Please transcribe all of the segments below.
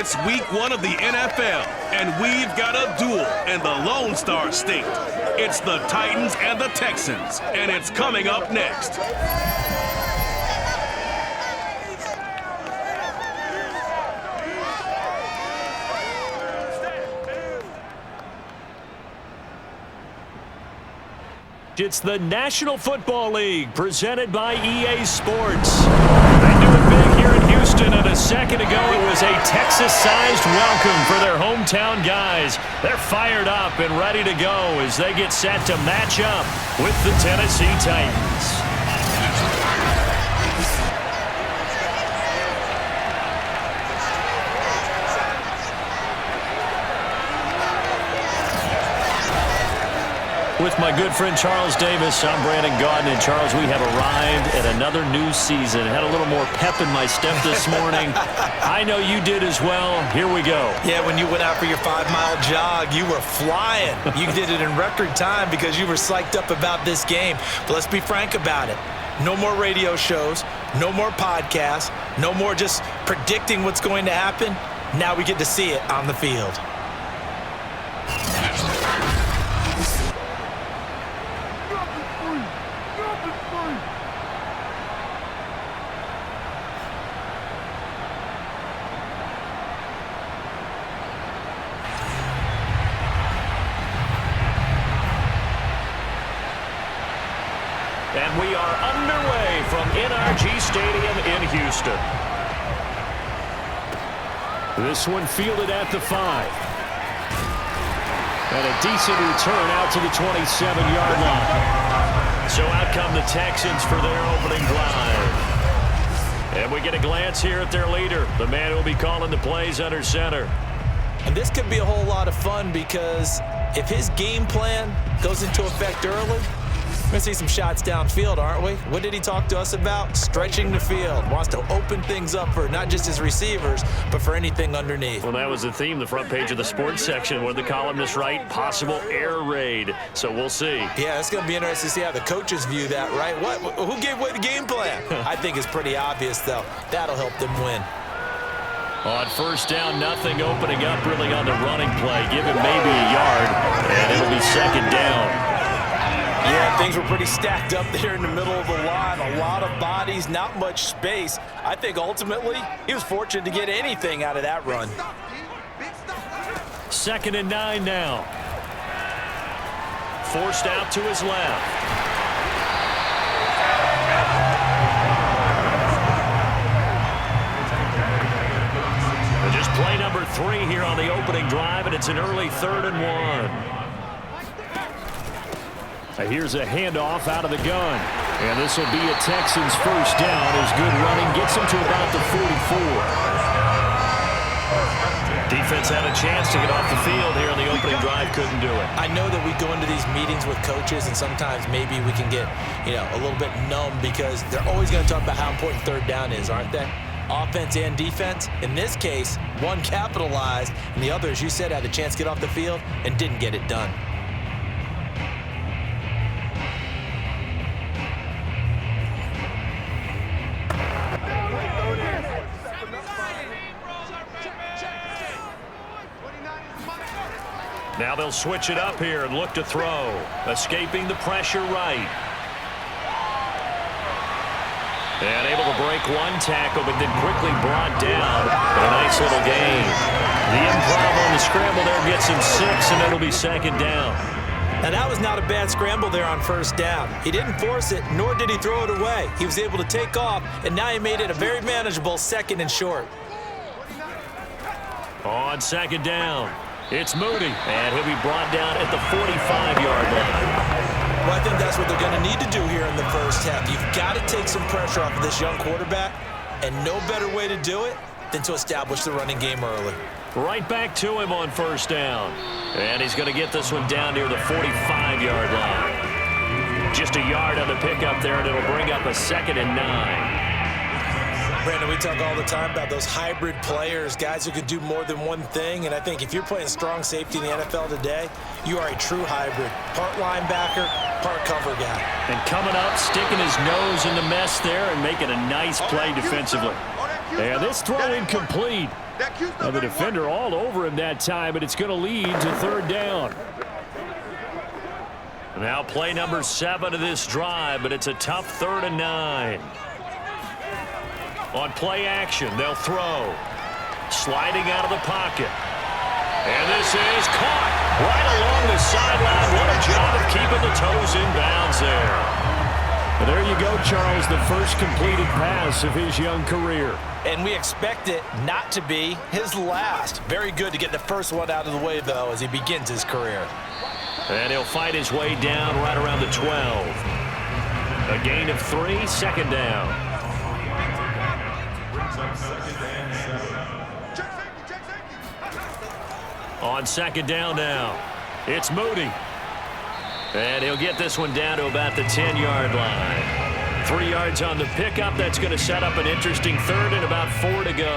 It's week 1 of the NFL, and we've got a duel in the Lone Star State. It's the Titans and the Texans, and it's coming up next. It's the National Football League presented by EA Sports. They do it big here in Houston, and a second ago it was a Texas-sized welcome for their hometown guys. They're fired up and ready to go as they get set to match up with the Tennessee Titans. With my good friend Charles Davis, I'm Brandon Gaudin. And Charles, we have arrived at another new season. Had a little more pep in my step this morning. I know you did as well. Here we go. Yeah, when you went out for your 5-mile jog, you were flying. You did it in record time because you were psyched up about this game. But let's be frank about it. No more radio shows, no more podcasts, no more just predicting what's going to happen. Now we get to see it on the field. And we are underway from NRG Stadium in Houston. This one fielded at the 5. And a decent return out to the 27-yard line. So out come the Texans for their opening drive. And we get a glance here at their leader, the man who will be calling the plays under center. And this could be a whole lot of fun because if his game plan goes into effect early, we're going to see some shots downfield, aren't we? What did he talk to us about? Stretching the field. Wants to open things up for not just his receivers, but for anything underneath. Well, that was the theme, the front page of the sports section, where the columnists write possible air raid. So we'll see. Yeah, it's going to be interesting to see how the coaches view that, right? Who gave away the game plan? I think it's pretty obvious, though. That'll help them win. On first down, nothing opening up really on the running play. Give him maybe a yard, and it'll be second down. Yeah, things were pretty stacked up there in the middle of the line. A lot of bodies, not much space. I think ultimately he was fortunate to get anything out of that run. 2nd and 9 now. Forced out to his left. And just play number 3 here on the opening drive, and it's an early 3rd and 1. Here's a handoff out of the gun. And this will be a Texans first down as good running gets him to about the 44. Defense had a chance to get off the field here on the opening drive, couldn't do it. I know that we go into these meetings with coaches, and sometimes maybe we can get, a little bit numb because they're always going to talk about how important 3rd down is, aren't they? Offense and defense. In this case, one capitalized, and the other, as you said, had a chance to get off the field and didn't get it done. Now they'll switch it up here and look to throw. Escaping the pressure right. And able to break one tackle, but then quickly brought down. A nice little gain. The improv on the scramble there gets him 6, and it'll be second down. Now that was not a bad scramble there on first down. He didn't force it, nor did he throw it away. He was able to take off, and now he made it a very manageable 2nd and short. On second down, it's Moody, and he'll be brought down at the 45-yard line. Well, I think that's what they're going to need to do here in the first half. You've got to take some pressure off of this young quarterback, and no better way to do it than to establish the running game early. Right back to him on first down. And he's going to get this one down near the 45-yard line. Just a yard on the pickup there, and it'll bring up a 2nd and 9. Brandon, we talk all the time about those hybrid players, guys who can do more than one thing. And I think if you're playing strong safety in the NFL today, you are a true hybrid. Part linebacker, part cover guy. And coming up, sticking his nose in the mess there and making a nice play defensively. And this throw incomplete. And the defender all over him that time, but it's going to lead to third down. Now play number 7 of this drive, but it's a tough 3rd and 9. On play action, they'll throw. Sliding out of the pocket. And this is caught right along the sideline. What a job of keeping the toes in bounds there. And there you go, Charles, the first completed pass of his young career. And we expect it not to be his last. Very good to get the first one out of the way, though, as he begins his career. And he'll fight his way down right around the 12. A gain of 3, 2nd down. On 2nd down now, it's Moody. And he'll get this one down to about the 10-yard line. 3 yards on the pickup. That's going to set up an interesting 3rd and about 4 to go.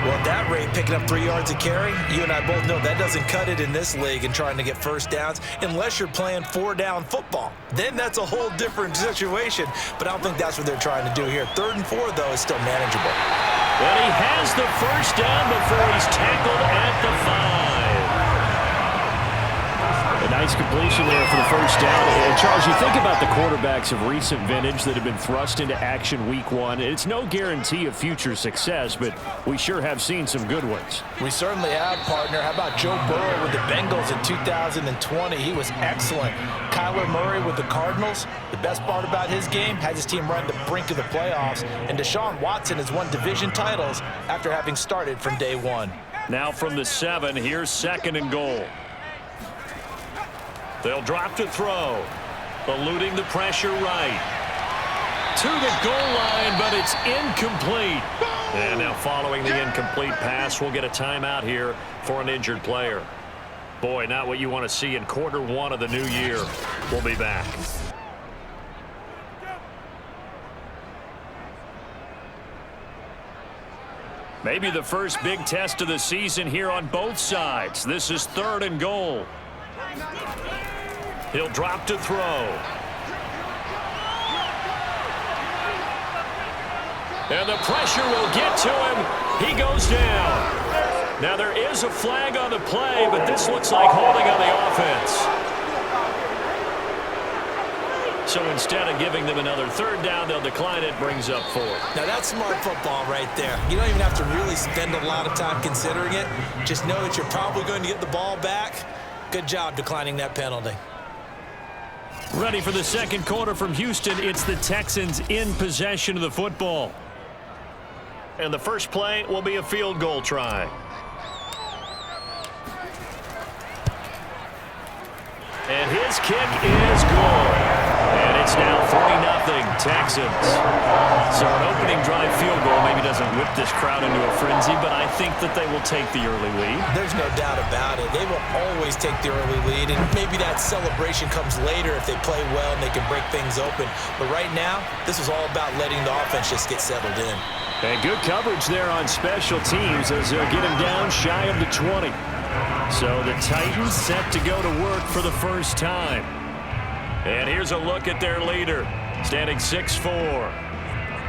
Well, at that rate, picking up 3 yards a carry, you and I both know that doesn't cut it in this league and trying to get first downs unless you're playing 4-down football. Then that's a whole different situation, but I don't think that's what they're trying to do here. 3rd and 4, though, is still manageable. But he has the first down before he's tackled at the 5. A nice completion there for the first down. And Charles, you think about the quarterbacks of recent vintage that have been thrust into action week 1. It's no guarantee of future success, but we sure have seen some good ones. We certainly have, partner. How about Joe Burrow with the Bengals in 2020? He was excellent. Kyler Murray with the Cardinals. The best part about his game, has his team run the brink of the playoffs. And Deshaun Watson has won division titles after having started from day 1. Now from the 7, here's 2nd and goal. They'll drop to throw. Eluding the pressure right. To the goal line, but it's incomplete. And now following the incomplete pass, we'll get a timeout here for an injured player. Boy, not what you want to see in quarter 1 of the new year. We'll be back. Maybe the first big test of the season here on both sides. This is 3rd and goal. He'll drop to throw. And the pressure will get to him. He goes down. Now there is a flag on the play, but this looks like holding on the offense. So instead of giving them another 3rd down, they'll decline it, brings up 4. Now that's smart football right there. You don't even have to really spend a lot of time considering it. Just know that you're probably going to get the ball back. Good job declining that penalty. Ready for the 2nd quarter from Houston. It's the Texans in possession of the football. And the first play will be a field goal try. And his kick is good. And it's now 3-0 Texans. So an opening drive field goal maybe doesn't whip this crowd into a frenzy, but I think that they will take the early lead. There's no doubt about it. They will always take the early lead, and maybe that celebration comes later if they play well and they can break things open. But right now, this is all about letting the offense just get settled in. And good coverage there on special teams as they'll get him down shy of the 20. So the Titans set to go to work for the first time. And here's a look at their leader, standing 6'4".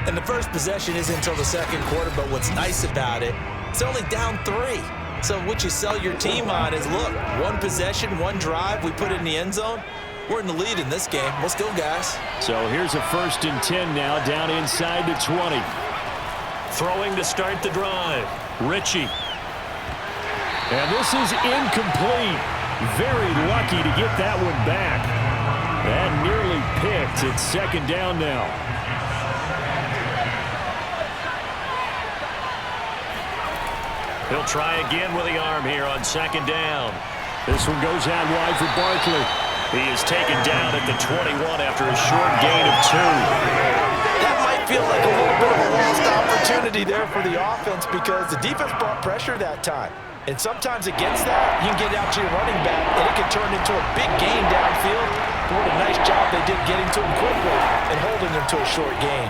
And the first possession isn't until the 2nd quarter, but what's nice about it, it's only down 3. So what you sell your team on is, look, 1 possession, 1 drive, we put it in the end zone. We're in the lead in this game. Let's go, guys. So here's a 1st and 10 now, down inside the 20. Throwing to start the drive. Ritchie. And this is incomplete. Very lucky to get that one back. That nearly picked. It's 2nd down now. He'll try again with the arm here on 2nd down. This one goes out wide for Barkley. He is taken down at the 21 after a short gain of 2. That might feel like a little bit of a lost opportunity there for the offense because the defense brought pressure that time. And sometimes against that, you can get out to your running back, and it can turn into a big gain downfield. But what a nice job they did getting to him quickly and holding him to a short gain.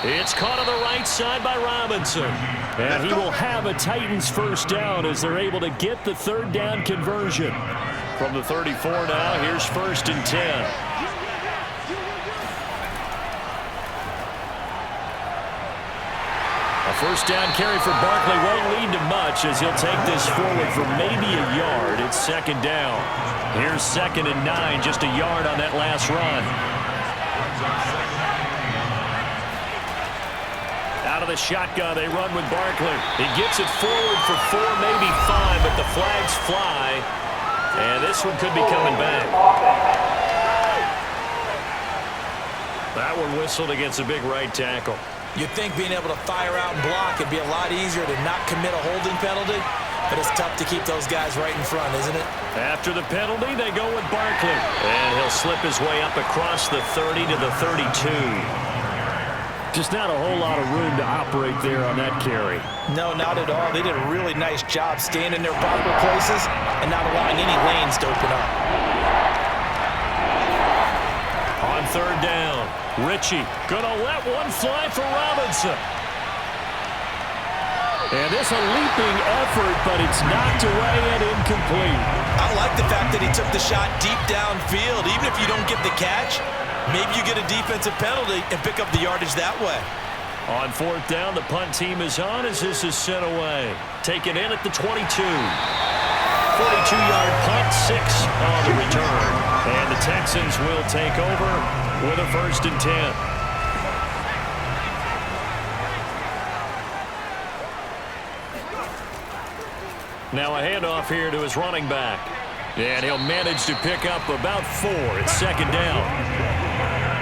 It's caught on the right side by Robinson. And he will have a Titans first down as they're able to get the 3rd down conversion. From the 34 now, here's 1st and 10. First down carry for Barkley won't lead to much as he'll take this forward for maybe a yard. It's second down. Here's 2nd and 9, just a yard on that last run. Out of the shotgun, they run with Barkley. He gets it forward for 4, maybe 5, but the flags fly. And this one could be coming back. That one whistled against a big right tackle. You'd think being able to fire out and block would be a lot easier to not commit a holding penalty, but it's tough to keep those guys right in front, isn't it? After the penalty, they go with Barkley. And he'll slip his way up across the 30 to the 32. Just not a whole lot of room to operate there on that carry. No, not at all. They did a really nice job staying in their proper places and not allowing any lanes to open up. On 3rd down, Ritchie gonna let one fly for Robinson. And this a leaping effort, but it's knocked away and incomplete. I like the fact that he took the shot deep downfield. Even if you don't get the catch, maybe you get a defensive penalty and pick up the yardage that way. On 4th down, the punt team is on as this is sent away. Taken in at the 22. 42-yard punt, 6 on the return. And the Texans will take over with a 1st and 10. Now a handoff here to his running back. And he'll manage to pick up about 4. It's 2nd down.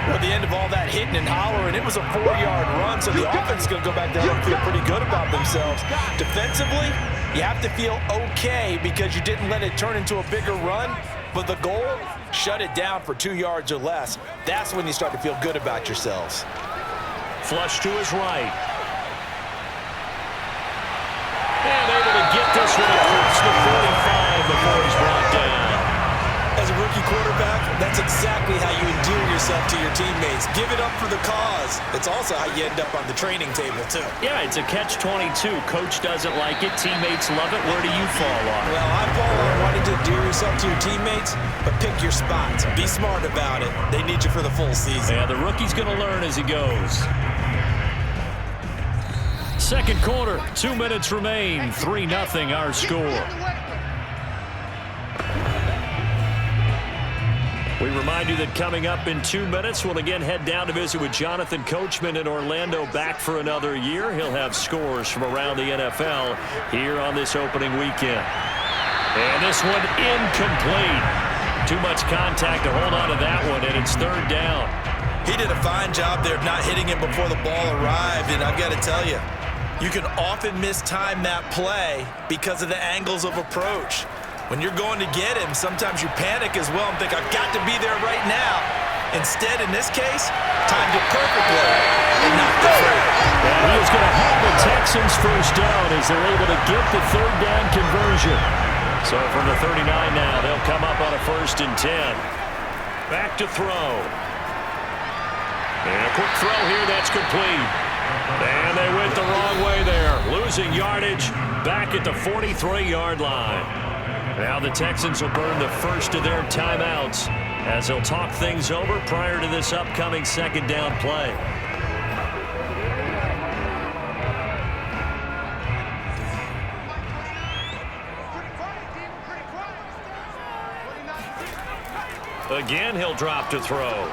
Well, at the end of all that hitting and hollering, it was a 4-yard run, so the offense is going to go back down and feel pretty good about themselves. Defensively, you have to feel okay because you didn't let it turn into a bigger run, but the goal, shut it down for 2 yards or less. That's when you start to feel good about yourselves. Flush to his right. And able to get this one across the 45 before he's brought down. As a rookie quarterback, that's exactly how you endear yourself to your teammates. Give it up for the cause. It's also how you end up on the training table, too. Yeah, it's a catch-22. Coach doesn't like it. Teammates love it. Where do you fall on it? Well, I fall on wanting to endear yourself to your teammates, but pick your spots. Be smart about it. They need you for the full season. Yeah, the rookie's going to learn as he goes. 2nd quarter, 2 minutes remain. 3-0 our score. We remind you that coming up in 2 minutes, we'll again head down to visit with Jonathan Coachman in Orlando, back for another year. He'll have scores from around the NFL here on this opening weekend. And this one incomplete. Too much contact to hold on to that one, and it's 3rd down. He did a fine job there of not hitting him before the ball arrived, and I've got to tell you, you can often mistime that play because of the angles of approach. When you're going to get him, sometimes you panic as well and think, I've got to be there right now. Instead, in this case, timed it perfectly and knocked it free. And he is going to have the Texans first down as they're able to get the 3rd down conversion. So from the 39 now, they'll come up on a 1st and 10. Back to throw. And a quick throw here, that's complete. And they went the wrong way there, losing yardage back at the 43-yard line. Now the Texans will burn the first of their timeouts as they'll talk things over prior to this upcoming 2nd down play. Again, he'll drop to throw.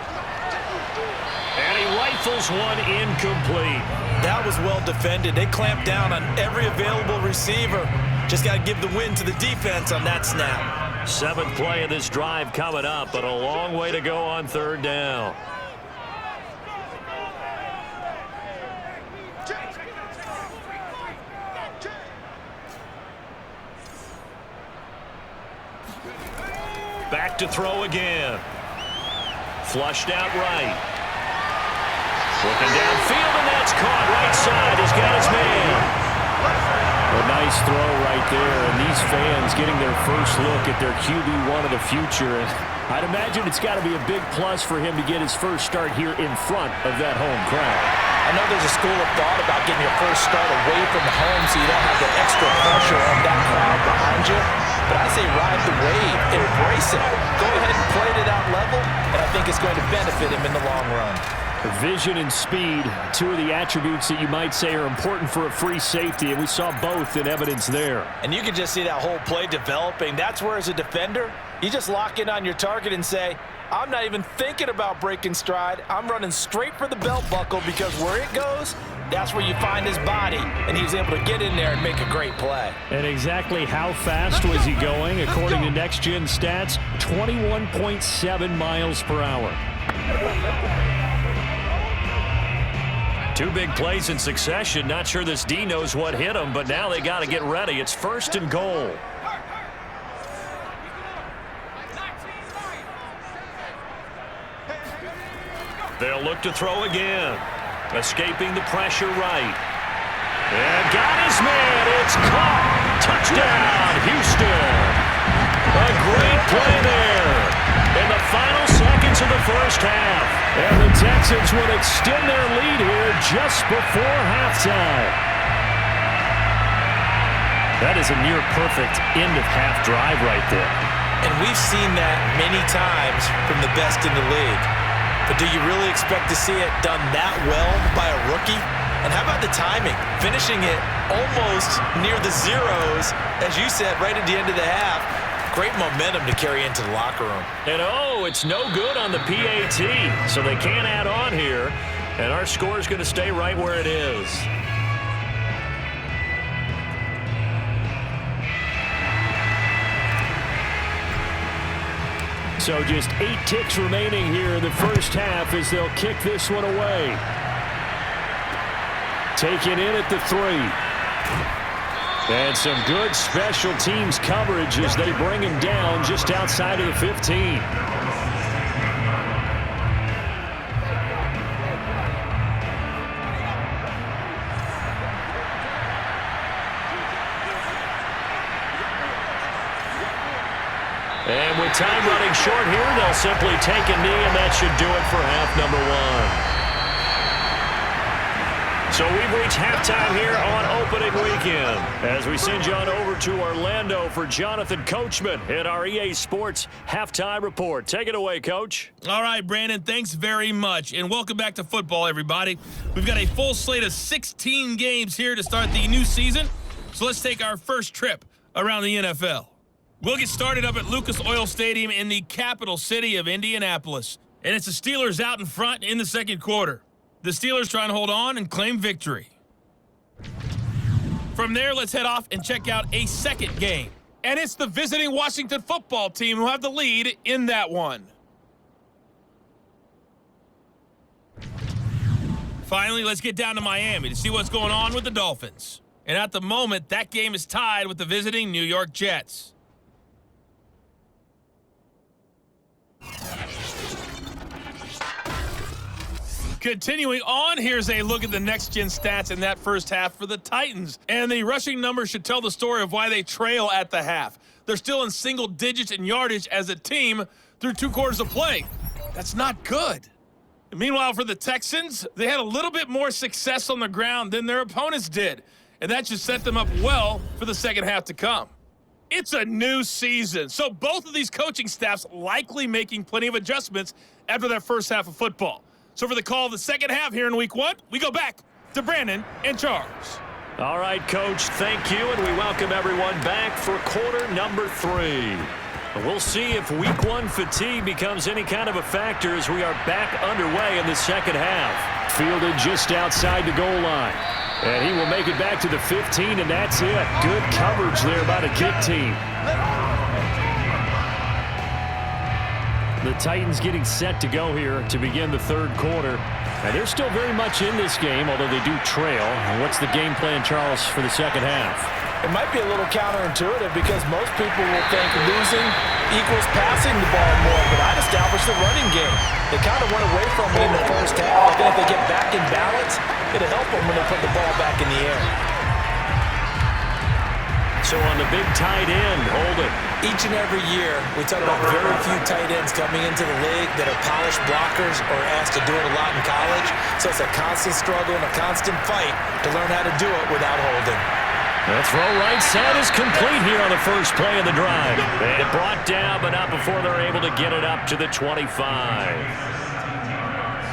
And he rifles one incomplete. That was well defended. They clamped down on every available receiver. Just got to give the win to the defense on that snap. 7th play of this drive coming up, but a long way to go on 3rd down. Back to throw again. Flushed out right. Looking downfield, and that's caught right side. He's got his man. A nice throw right there, and these fans getting their first look at their QB1 of the future. And I'd imagine it's got to be a big plus for him to get his first start here in front of that home crowd. I know there's a school of thought about getting your first start away from home so you don't have the extra pressure on that crowd behind you. But I say ride the wave, embrace it. Go ahead and play it at that level, and I think it's going to benefit him in the long run. Vision and speed, two of the attributes that you might say are important for a free safety, and we saw both in evidence there. And you can just see that whole play developing. That's where, as a defender, you just lock in on your target and say, I'm not even thinking about breaking stride. I'm running straight for the belt buckle, because where it goes, that's where you find his body, and he was able to get in there and make a great play. And exactly how fast was he going? According to Next Gen Stats, 21.7 miles per hour. Two big plays in succession. Not sure this D knows what hit him, but now they got to get ready. It's 1st and goal. They'll look to throw again. Escaping the pressure right. And got his man. It's caught. Touchdown, Houston. A great play there in the final seconds of the first half. And the Texans would extend their lead here just before halftime. That is a near-perfect end-of-half drive right there. And we've seen that many times from the best in the league. But do you really expect to see it done that well by a rookie? And how about the timing? Finishing it almost near the zeros, as you said, right at the end of the half. Great momentum to carry into the locker room. And it's no good on the PAT, so they can't add on here. And our score is going to stay right where it is. So just 8 ticks remaining here in the first half as they'll kick this one away. Taken in at the 3. And some good special teams coverage as they bring him down just outside of the 15. And with time running short here, they'll simply take a knee, and that should do it for half number 1. So we've reached halftime here on opening weekend as we send you on over to Orlando for Jonathan Coachman at our EA Sports Halftime Report. Take it away, Coach. All right, Brandon, thanks very much, and welcome back to football, everybody. We've got a full slate of 16 games here to start the new season, so let's take our first trip around the NFL. We'll get started up at Lucas Oil Stadium in the capital city of Indianapolis, and it's the Steelers out in front in the second quarter. The Steelers trying to hold on and claim victory. From there, let's head off and check out a second game. And it's the visiting Washington football team who have the lead in that one. Finally, let's get down to Miami to see what's going on with the Dolphins. And at the moment, that game is tied with the visiting New York Jets. Continuing on, here's a look at the next-gen stats in that first half for the Titans. And the rushing numbers should tell the story of why they trail at the half. They're still in single digits in yardage as a team through 2 quarters of play. That's not good. Meanwhile, for the Texans, they had a little bit more success on the ground than their opponents did. And that should set them up well for the second half to come. It's a new season, so both of these coaching staffs likely making plenty of adjustments after their first half of football. So for the call of the second half here in week 1, we go back to Brandon and Charles. All right, Coach, thank you, and we welcome everyone back for quarter number 3. We'll see if week 1 fatigue becomes any kind of a factor as we are back underway in the second half. Fielded just outside the goal line. And he will make it back to the 15, and that's it. Good coverage there by the kick team. The Titans getting set to go here to begin the third quarter. And they're still very much in this game, although they do trail. And what's the game plan, Charles, for the second half? It might be a little counterintuitive because most people will think losing equals passing the ball more, but I'd establish the running game. They kind of went away from it in the first half. I think if they get back in balance, it'll help them when they put the ball back in the air. So on the big tight end, hold it. Each and every year, we talk about very few tight ends coming into the league that are polished blockers or asked to do it a lot in college. So it's a constant struggle and a constant fight to learn how to do it without holding. The throw right side is complete here on the first play of the drive. And brought down, but not before they're able to get it up to the 25.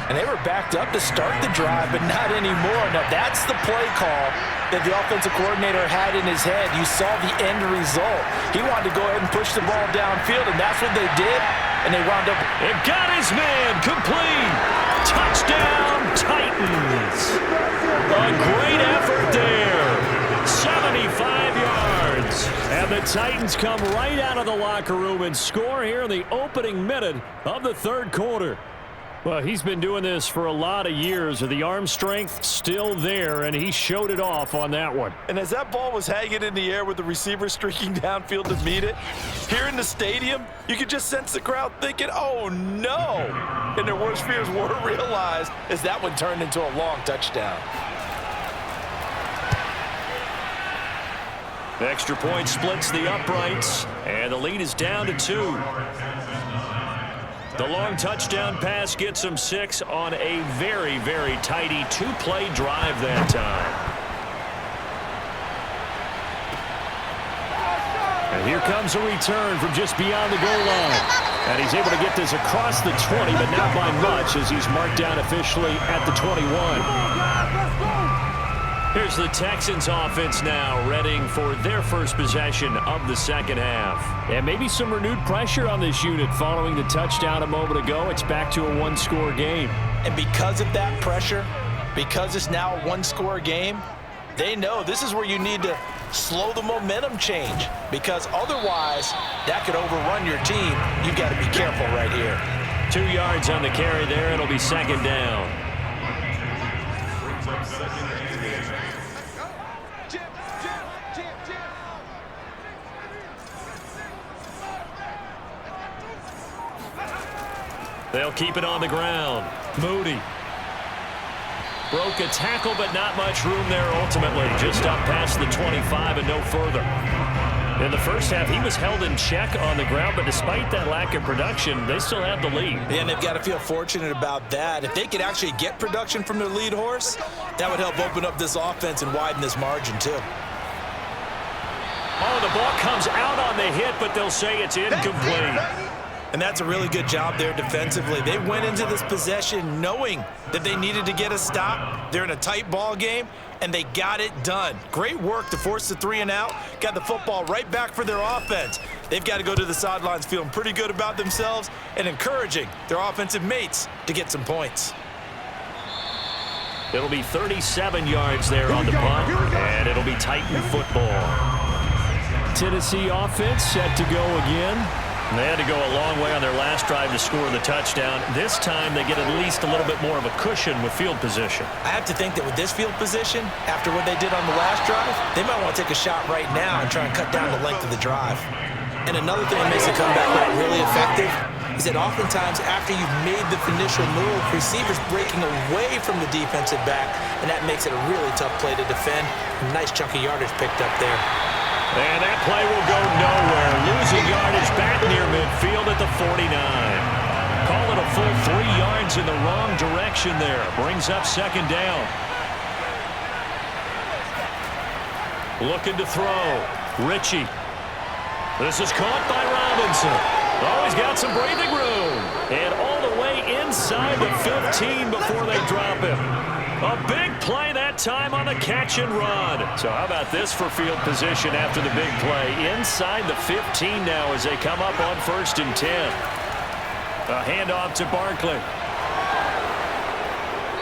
And they were backed up to start the drive, but not anymore. Now, that's the play call that the offensive coordinator had in his head. You saw the end result. He wanted to go ahead and push the ball downfield, and that's what they did. And they wound up. It got his man complete. Touchdown, Titans. A great effort there. 75 yards. And the Titans come right out of the locker room and score here in the opening minute of the third quarter. Well, he's been doing this for a lot of years. The arm strength still there, and he showed it off on that one. And as that ball was hanging in the air with the receiver streaking downfield to meet it, here in the stadium, you could just sense the crowd thinking, oh, no. And their worst fears were realized as that one turned into a long touchdown. The extra point splits the uprights, and the lead is down to 2. The long touchdown pass gets them 6 on a very, very tidy 2-play drive that time. And here comes a return from just beyond the goal line. And he's able to get this across the 20, but not by much as he's marked down officially at the 21. Here's the Texans offense now, readying for their first possession of the second half. And maybe some renewed pressure on this unit following the touchdown a moment ago. It's back to a one-score game. And because of that pressure, because it's now a one-score game, they know this is where you need to slow the momentum change, because otherwise that could overrun your team. You've got to be careful right here. 2 yards on the carry there. It'll be second down. They'll keep it on the ground. Moody broke a tackle, but not much room there ultimately. Just up past the 25 and no further. In the first half, he was held in check on the ground, but despite that lack of production, they still have the lead. And they've got to feel fortunate about that. If they could actually get production from their lead horse, that would help open up this offense and widen this margin too. Oh, the ball comes out on the hit, but they'll say it's incomplete. And that's a really good job there defensively. They went into this possession knowing that they needed to get a stop. They're in a tight ball game, and they got it done. Great work to force the 3 and out. Got the football right back for their offense. They've got to go to the sidelines feeling pretty good about themselves and encouraging their offensive mates to get some points. It'll be 37 yards there on the punt, and it'll be Titan football. Tennessee offense set to go again. They had to go a long way on their last drive to score the touchdown. This time they get at least a little bit more of a cushion with field position. I have to think that with this field position, after what they did on the last drive, they might want to take a shot right now and try and cut down the length of the drive. And another thing that makes a comeback rate really effective is that oftentimes after you've made the initial move, receivers breaking away from the defensive back, and that makes it a really tough play to defend. A nice chunk of yardage picked up there. And that play will go nowhere. Losing yardage back near midfield at the 49. Call it a full 3 yards in the wrong direction there. Brings up second down. Looking to throw. Ritchie. This is caught by Robinson. Oh, he's got some breathing room. And all the way inside the 15 before they drop him. A big play that time on the catch and run. So how about this for field position after the big play? Inside the 15 now as they come up on 1st and 10. A handoff to Barkley.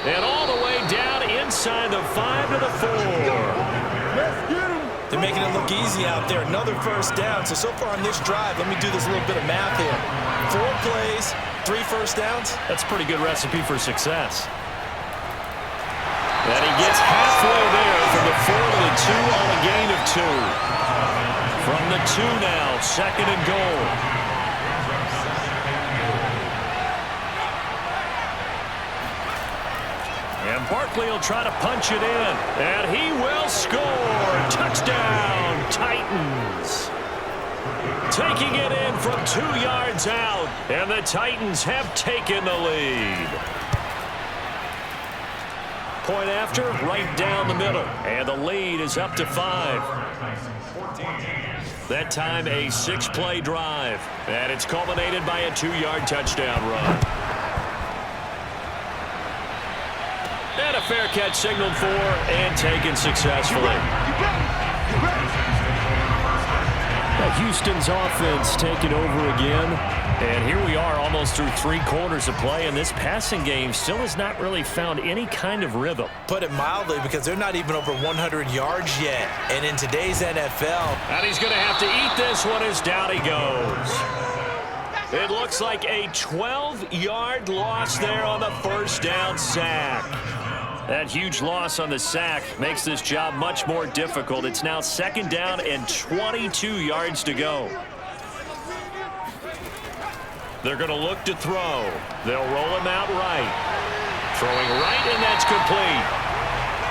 And all the way down inside the 5 to the 4. They're making it look easy out there. Another first down. So far on this drive, let me do this little bit of math here. 4 plays, 3 first downs. That's a pretty good recipe for success. And he gets halfway there from the 4 to the 2 on a gain of 2. From the 2 now, 2nd and goal. And Barkley will try to punch it in. And he will score. Touchdown, Titans. Taking it in from 2 yards out. And the Titans have taken the lead. Point after, right down the middle. And the lead is up to 5. That time a 6-play drive. And it's culminated by a 2-yard touchdown run. fair catch signaled for and taken successfully. Houston's offense taking over again. And here we are almost through 3 quarters of play, and this passing game still has not really found any kind of rhythm. Put it mildly, because they're not even over 100 yards yet. And in today's NFL. And he's going to have to eat this one as down he goes. It looks like a 12-yard loss there on the first down sack. That huge loss on the sack makes this job much more difficult. It's now 2nd down and 22 yards to go. They're going to look to throw. They'll roll him out right. Throwing right, and that's complete.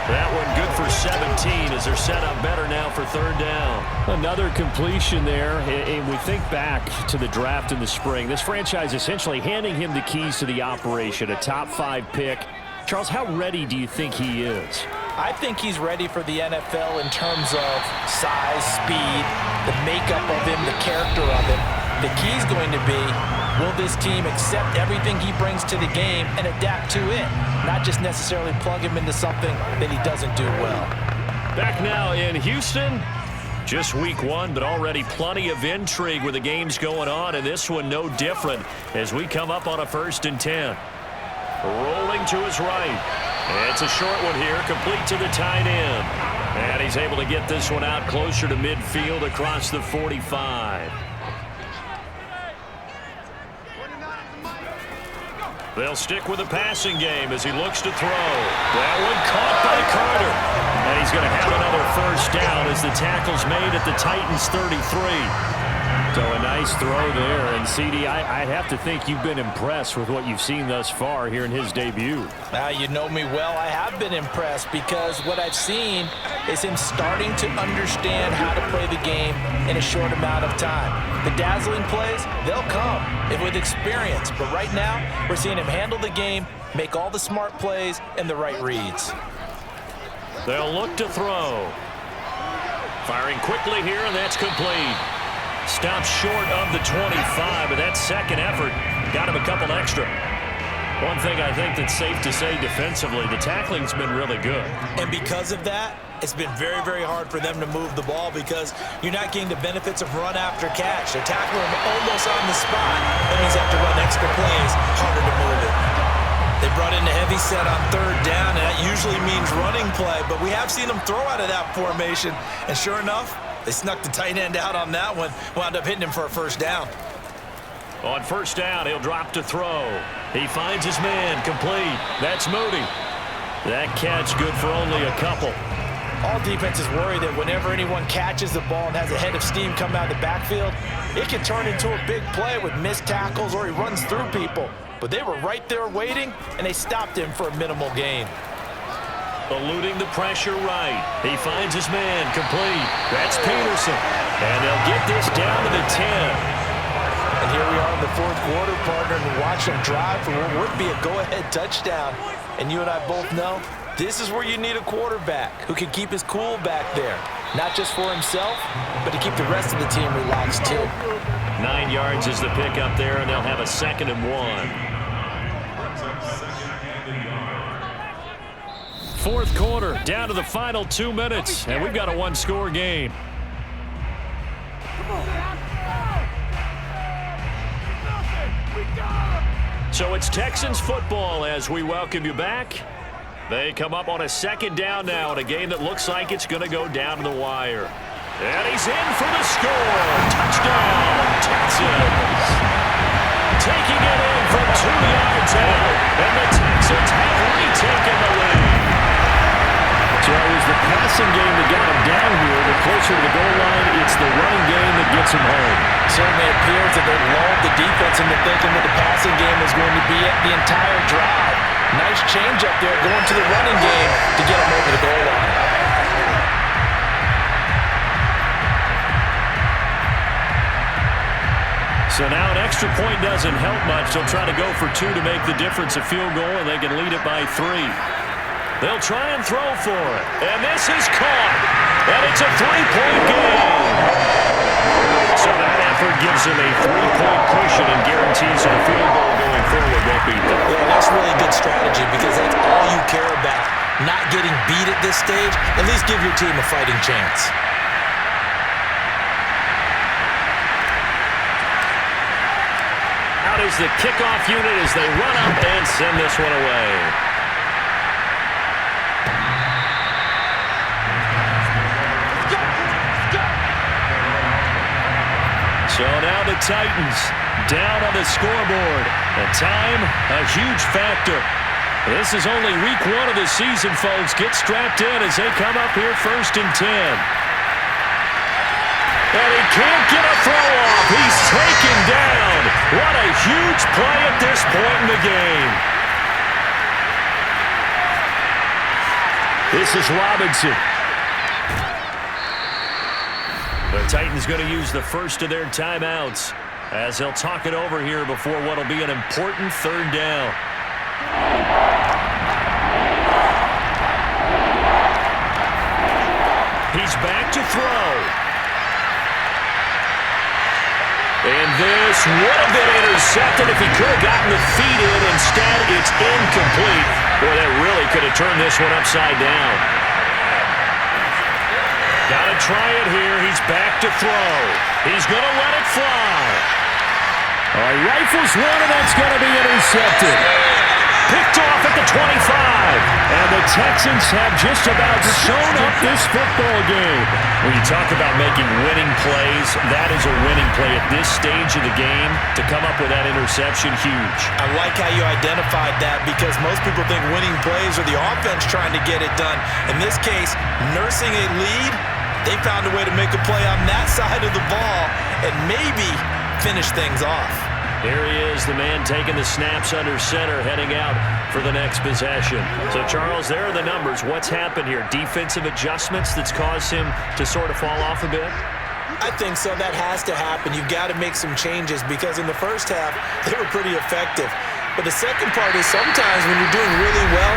That one good for 17 as they're set up better now for 3rd down. Another completion there, and we think back to the draft in the spring. This franchise essentially handing him the keys to the operation, a top 5 pick. Charles, how ready do you think he is? I think he's ready for the NFL in terms of size, speed, the makeup of him, the character of him. The key's going to be, will this team accept everything he brings to the game and adapt to it? Not just necessarily plug him into something that he doesn't do well. Back now in Houston. Just week 1, but already plenty of intrigue with the games going on, and this one no different as we come up on a 1st and 10. Rolling to his right. It's a short one here, complete to the tight end. And he's able to get this one out closer to midfield across the 45. They'll stick with the passing game as he looks to throw. That one caught by Carter. And he's going to have another 1st down as the tackle's made at the Titans' 33. So a nice throw there. And, CD, I'd have to think you've been impressed with what you've seen thus far here in his debut. Now, you know me well. I have been impressed because what I've seen is him starting to understand how to play the game in a short amount of time. The dazzling plays, they'll come with experience. But right now, we're seeing him handle the game, make all the smart plays, and the right reads. They'll look to throw. Firing quickly here, and that's complete. Stops short of the 25, but that second effort got him a couple extra. One thing I think that's safe to say defensively, the tackling's been really good. And because of that, it's been very, very hard for them to move the ball because you're not getting the benefits of run after catch. They're tackling him almost on the spot. That means they have to run extra plays, harder to move it. They brought in the heavy set on 3rd down, and that usually means running play, but we have seen them throw out of that formation, and sure enough, they snuck the tight end out on that one, wound up hitting him for a 1st down. On 1st down, he'll drop to throw. He finds his man, complete. That's Moody. That catch good for only a couple. All defenses worry that whenever anyone catches the ball and has a head of steam come out of the backfield, it can turn into a big play with missed tackles or he runs through people. But they were right there waiting, and they stopped him for a minimal gain. Eluding the pressure right. He finds his man, complete. That's Peterson. And they'll get this down to the 10. And here we are in the 4th quarter, partner, and watch them drive for what would be a go-ahead touchdown. And you and I both know this is where you need a quarterback who can keep his cool back there. Not just for himself, but to keep the rest of the team relaxed too. 9 yards is the pickup there, and they'll have a 2nd and 1. 4th quarter, down to the final 2 minutes, and we've got a 1-score game. So it's Texans football as we welcome you back. They come up on a 2nd down now in a game that looks like it's going to go down to the wire. And he's in for the score. Touchdown, Texans. Taking it in from 2 yards out, and the Texans have retaken the lead. So it was the passing game that got him down here. The closer to the goal line, it's the running game that gets him home. Certainly appears that they lulled the defense into thinking that the passing game was going to be it the entire drive. Nice change up there going to the running game to get him over the goal line. So now an extra point doesn't help much. They'll try to go for 2 to make the difference a field goal, and they can lead it by 3. They'll try and throw for it. And this is caught. And it's a 3-point game. So that effort gives them a 3-point cushion and guarantees that a field goal going forward won't beat them. Yeah, that's really good strategy because that's all you care about. not getting beat at this stage, at least give your team a fighting chance. Out is the kickoff unit as they run up and send this one away. So now the Titans down on the scoreboard. And time, a huge factor. This is only week 1 of the season, folks. Get strapped in as they come up here 1st and 10. And he can't get a throw off. He's taken down. What a huge play at this point in the game. This is Robinson. The Titans going to use the first of their timeouts as they'll talk it over here before what will be an important 3rd down. He's back to throw. And this would have been intercepted if he could have gotten the feet in. Instead, it's incomplete. Boy, that really could have turned this one upside down. Got to try it here. He's back to throw. He's going to let it fly. Rifles one, and that's going to be intercepted. Picked off at the 25. And the Texans have just about sewn up this football game. When you talk about making winning plays, that is a winning play at this stage of the game. To come up with that interception, huge. I like how you identified that because most people think winning plays are the offense trying to get it done. In this case, nursing a lead, they found a way to make a play on that side of the ball and maybe finish things off. Here he is, the man taking the snaps under center, heading out for the next possession. So, Charles, there are the numbers. What's happened here? Defensive adjustments that's caused him to sort of fall off a bit? I think so. That has to happen. You've got to make some changes because in the first half, they were pretty effective. But the second part is sometimes when you're doing really well,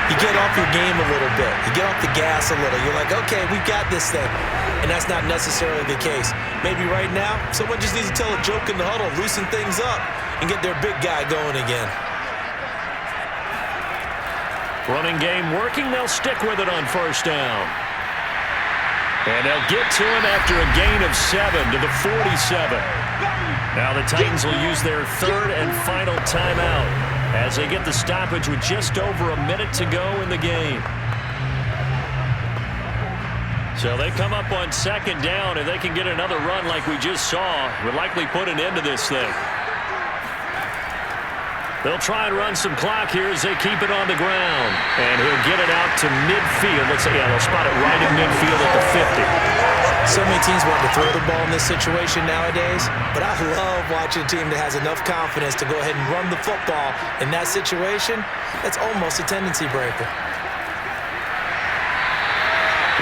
you get off your game a little bit. You get off the gas a little. You're like, okay, we've got this thing. And that's not necessarily the case. Maybe right now, someone just needs to tell a joke in the huddle, loosen things up, and get their big guy going again. Running game working. They'll stick with it on 1st down. And they'll get to him after a gain of 7 to the 47. Now the Titans will use their 3rd and final timeout as they get the stoppage with just over a minute to go in the game. So they come up on 2nd down, and they can get another run like we just saw. Would likely put an end to this thing. They'll try and run some clock here as they keep it on the ground. And he'll get it out to midfield. Let's say, yeah, they'll spot it right at midfield at the 50. So many teams want to throw the ball in this situation nowadays, but I love watching a team that has enough confidence to go ahead and run the football in that situation. That's almost a tendency breaker.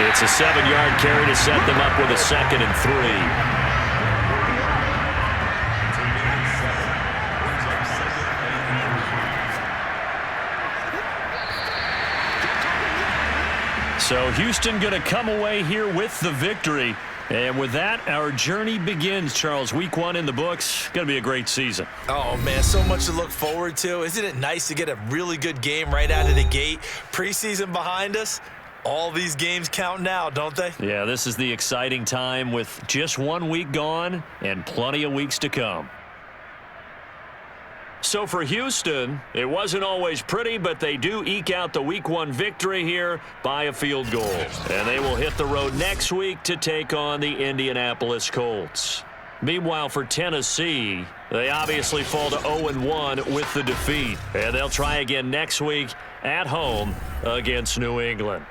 It's a 7-yard carry to set them up with a 2nd and 3. So Houston going to come away here with the victory. And with that, our journey begins, Charles. Week 1 in the books. Going to be a great season. Oh, man, so much to look forward to. Isn't it nice to get a really good game right out of the gate? Preseason behind us. All these games count now, don't they? Yeah, this is the exciting time with just 1 week gone and plenty of weeks to come. So for Houston, it wasn't always pretty, but they do eke out the Week 1 victory here by a field goal. And they will hit the road next week to take on the Indianapolis Colts. Meanwhile, for Tennessee, they obviously fall to 0-1 with the defeat. And they'll try again next week at home against New England.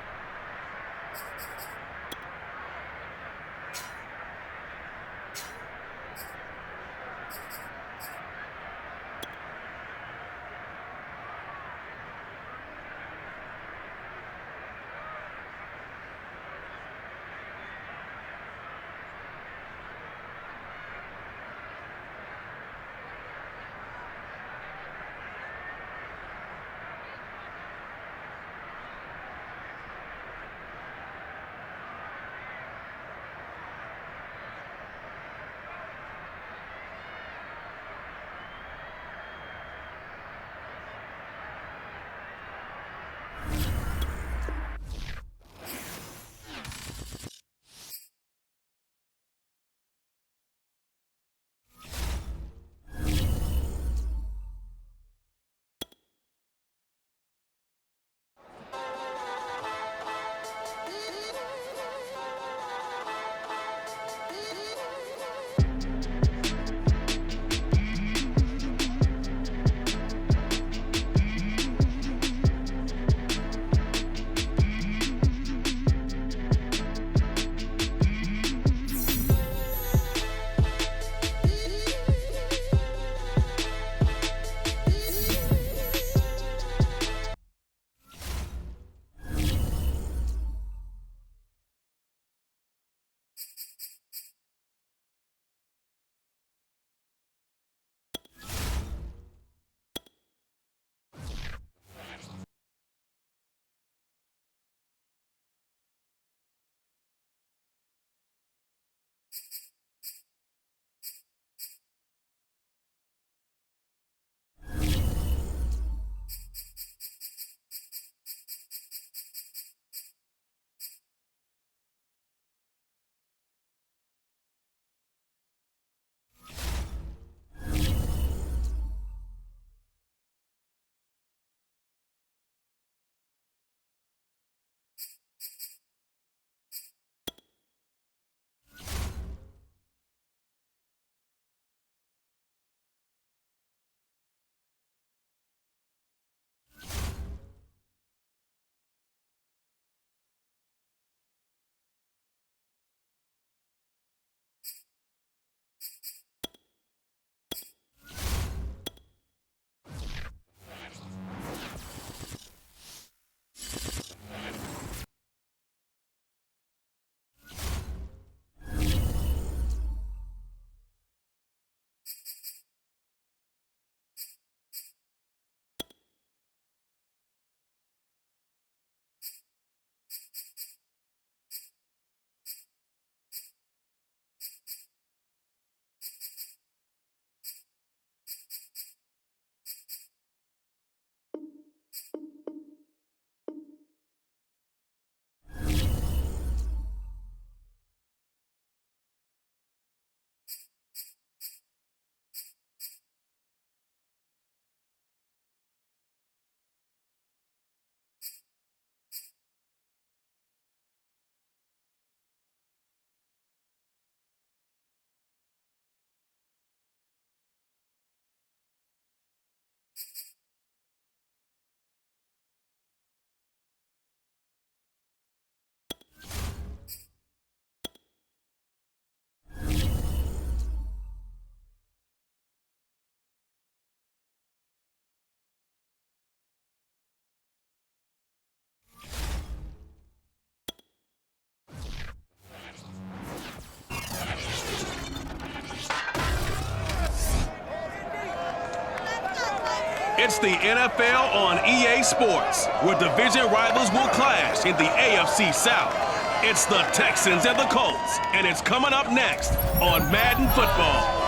It's the NFL on EA Sports, where division rivals will clash in the AFC South. It's the Texans and the Colts, and it's coming up next on Madden Football.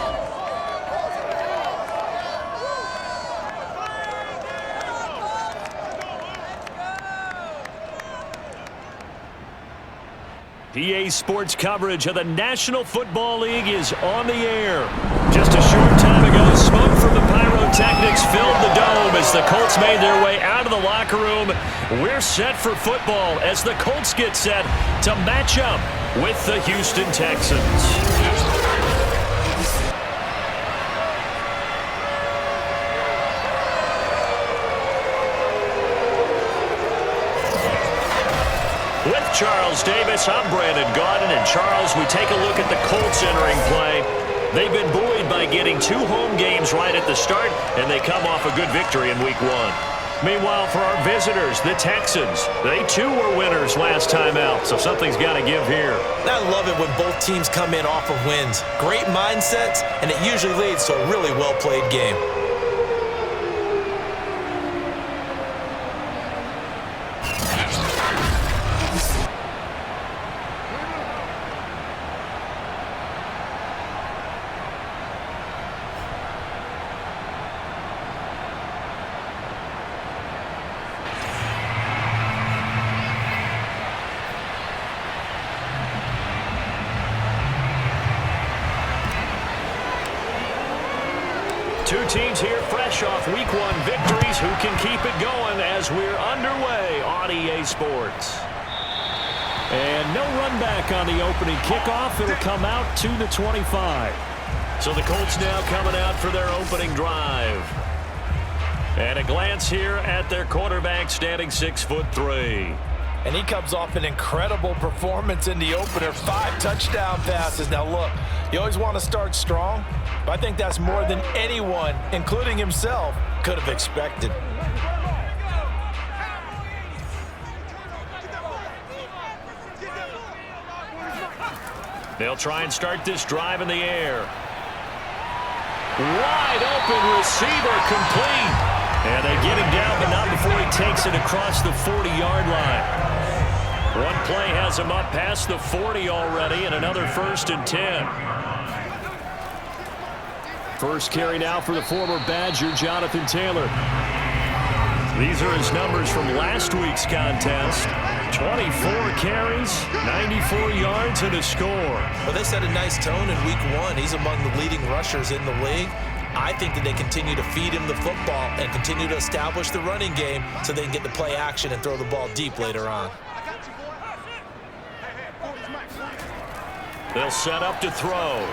EA Sports coverage of the National Football League is on the air. Just a short time ago, smoke from the pyrotechnics filled the dome as the Colts made their way out of the locker room. We're set for football as the Colts get set to match up with the Houston Texans. With Charles Davis, I'm Brandon Gaudin. And Charles, we take a look at the Colts entering play. They've been buoyed by getting 2 home games right at the start, and they come off a good victory in Week 1. Meanwhile, for our visitors, the Texans, they too were winners last time out, so something's got to give here. I love it when both teams come in off of wins. Great mindsets, and it usually leads to a really well-played game. Two teams here fresh off Week 1 victories who can keep it going as we're underway on EA Sports. And no run back on the opening kickoff. It'll come out to the 25. So the Colts now coming out for their opening drive. And a glance here at their quarterback standing 6'3". And he comes off an incredible performance in the opener. 5 touchdown passes. Now look, you always want to start strong, but I think that's more than anyone, including himself, could have expected. They'll try and start this drive in the air. Wide open receiver complete. And they get him down, but not before he takes it across the 40-yard line. One play has him up past the 40 already, and another 1st and 10. First carry now for the former Badger, Jonathan Taylor. These are his numbers from last week's contest. 24 carries, 94 yards, and a score. Well, they set a nice tone in Week 1. He's among the leading rushers in the league. I think that they continue to feed him the football and continue to establish the running game so they can get the play action and throw the ball deep later on. They'll set up to throw.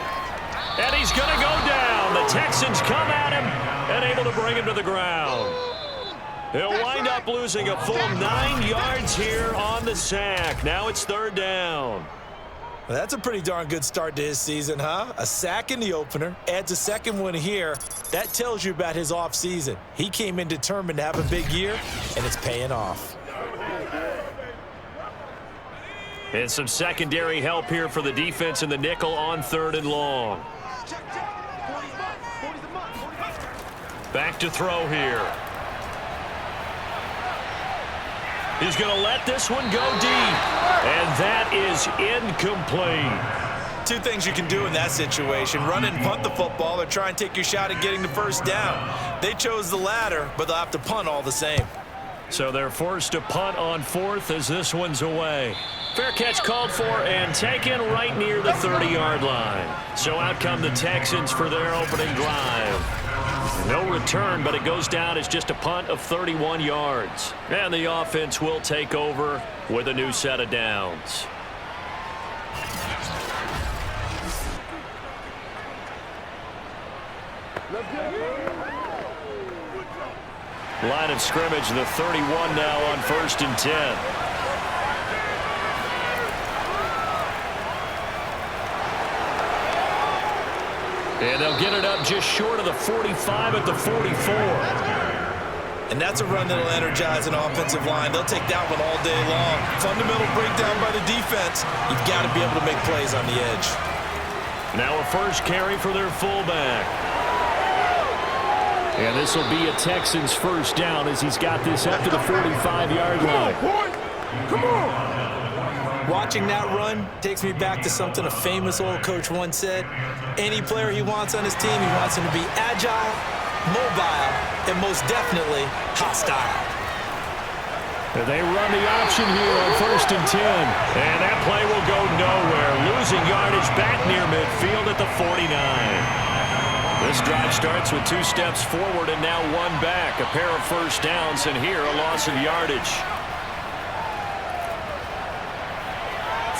And he's going to go down. The Texans come at him and able to bring him to the ground. He'll wind up losing a full 9 yards here on the sack. Now it's 3rd down. Well, that's a pretty darn good start to his season, huh? A sack in the opener, adds a second one here. That tells you about his offseason. He came in determined to have a big year, and it's paying off. And some secondary help here for the defense in the nickel on 3rd and long. Back to throw here. He's going to let this one go deep. And that is incomplete. 2 things you can do in that situation. Run and punt the football or try and take your shot at getting the 1st down. They chose the latter, but they'll have to punt all the same. So they're forced to punt on 4th as this one's away. Fair catch called for and taken right near the 30-yard line. So out come the Texans for their opening drive. No return, but it goes down as just a punt of 31 yards. And the offense will take over with a new set of downs. Line of scrimmage, the 31 now on 1st and 10. And they'll get it up just short of the 45 at the 44. And that's a run that'll energize an offensive line. They'll take that one all day long. Fundamental breakdown by the defense. You've got to be able to make plays on the edge. Now a first carry for their fullback. And this will be a Texans first down as he's got this up to the 45-yard line. Come on. Watching that run takes me back to something a famous old coach once said. Any player he wants on his team, he wants him to be agile, mobile, and most definitely hostile. They run the option here on 1st and 10. And that play will go nowhere. Losing yardage back near midfield at the 49. This drive starts with 2 steps forward and now 1 back. A pair of first downs, and here a loss of yardage.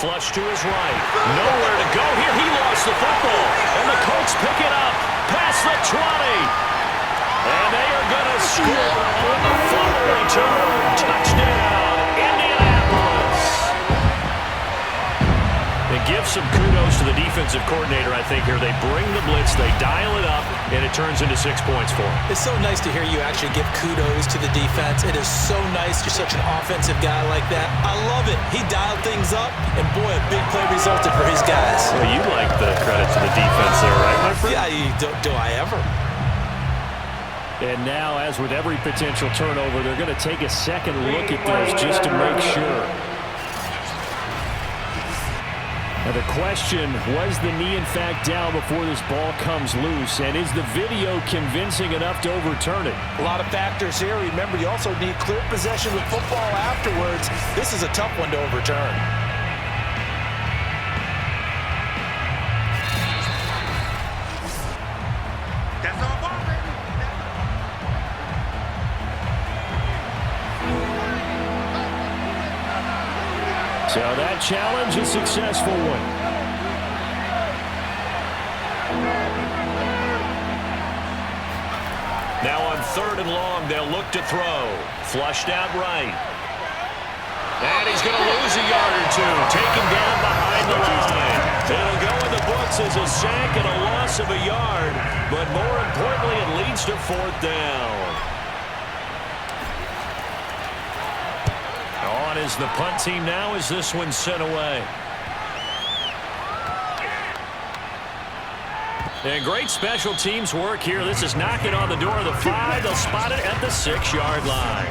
Flush to his right. Nowhere to go here. He lost the football. And the Colts pick it up. Past the 20. And they are going to score on the fumble return. Touchdown, Indianapolis. They give some kudos to the defensive coordinator, I think, here. They bring the blitz, they dial it up, and it turns into 6 points for them. It's so nice to hear you actually give kudos to the defense. It is so nice. You're such an offensive guy like that. I love it. He dialed things up, and boy, a big play resulted for his guys. Well, you like the credit to the defense there, right, my friend? Yeah, do I ever? And now, as with every potential turnover, they're going to take a second look at this just to make sure. Now the question, was the knee in fact down before this ball comes loose? And is the video convincing enough to overturn it? A lot of factors here. Remember, you also need clear possession with football afterwards. This is a tough one to overturn. So that challenge, a successful one. Now on 3rd and long, they'll look to throw. Flushed out right. And he's going to lose a yard or 2. Taken down behind the line. It'll go in the books as a sack and a loss of a yard. But more importantly, it leads to 4th down. On is the punt team now as this one's sent away. And great special teams work here. This is knocking on the door of the 5. They'll spot it at the 6-yard line.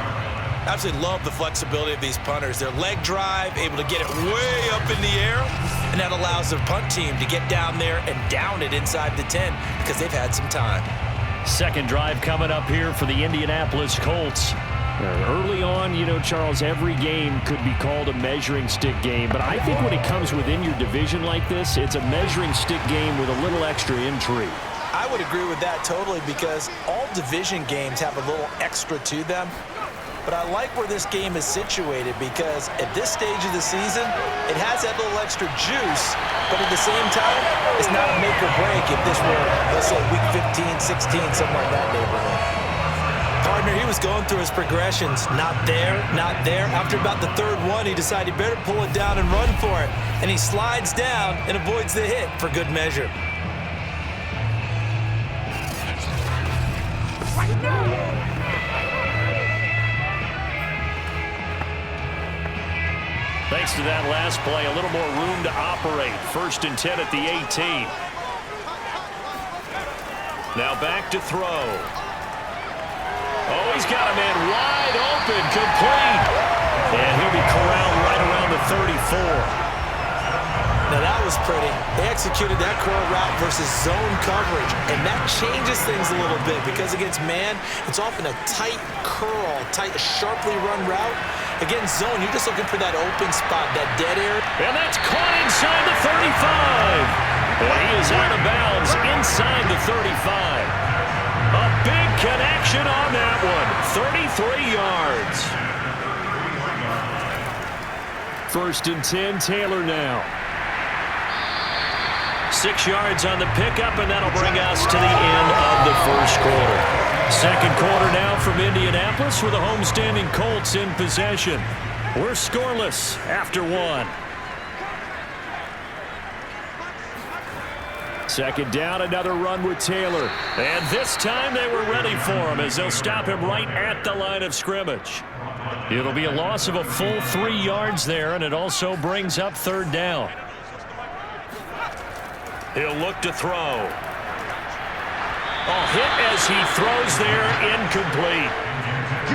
Absolutely love the flexibility of these punters. Their leg drive, able to get it way up in the air, and that allows their punt team to get down there and down it inside the 10 because they've had some time. Second drive coming up here for the Indianapolis Colts. Early on, you know, Charles, every game could be called a measuring stick game. But I think when it comes within your division like this, it's a measuring stick game with a little extra intrigue. I would agree with that totally because all division games have a little extra to them. But I like where this game is situated because at this stage of the season, it has that little extra juice. But at the same time, it's not a make or break if this were, let's say, week 15, 16, somewhere in that neighborhood. Partner, he was going through his progressions. Not there, not there. After about the 3rd one, he decided he better pull it down and run for it. And he slides down and avoids the hit for good measure. Thanks to that last play, a little more room to operate. 1st and 10 at the 18. Now back to throw. Oh, he's got a man wide open, complete. And he'll be corralled right around the 34. Now that was pretty. They executed that curl route versus zone coverage, and that changes things a little bit because against man, it's often a tight curl, tight, sharply run route. Against zone, you're just looking for that open spot, that dead area. And that's caught inside the 35. And he is out of bounds inside the 35. A big connection on that one. 33 yards. 1st and 10, Taylor now. 6 yards on the pickup, and that'll bring us to the end of the 1st quarter. 2nd quarter now from Indianapolis with the homestanding Colts in possession. We're scoreless after 1. 2nd down, another run with Taylor. And this time they were ready for him as they'll stop him right at the line of scrimmage. It'll be a loss of a full 3 yards there, and it also brings up 3rd down. He'll look to throw. Oh, hit as he throws there, incomplete.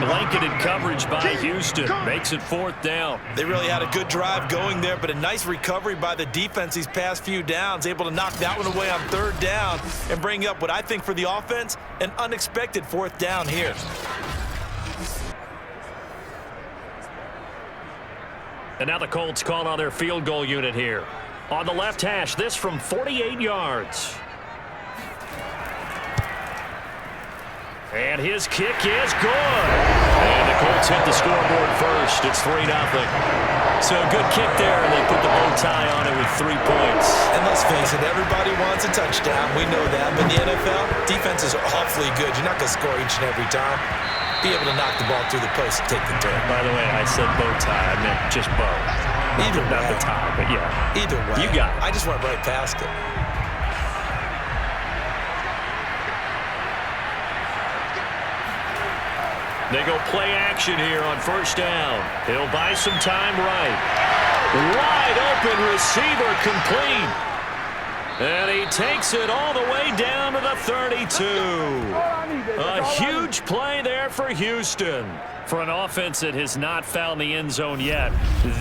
Blanketed coverage by Houston. Makes it 4th down. They really had a good drive going there, but a nice recovery by the defense these past few downs. Able to knock that one away on 3rd down and bring up what I think for the offense, an unexpected 4th down here. And now the Colts call on their field goal unit here. On the left hash, this from 48 yards. And his kick is good. And the Colts hit the scoreboard first. It's 3-0. So a good kick there, and they put the bow tie on it with 3 points. And let's face it, everybody wants a touchdown. We know that. But in the NFL, defenses are awfully good. You're not going to score each and every time. Be able to knock the ball through the post and take the turn. By the way, I said bow tie. I meant just bow. Either way. Not the tie, but yeah. Either way. You got it. I just went right past it. They go play action here on 1st down. He'll buy some time right. Wide open receiver complete. And he takes it all the way down to the 32. A huge play there for Houston. For an offense that has not found the end zone yet,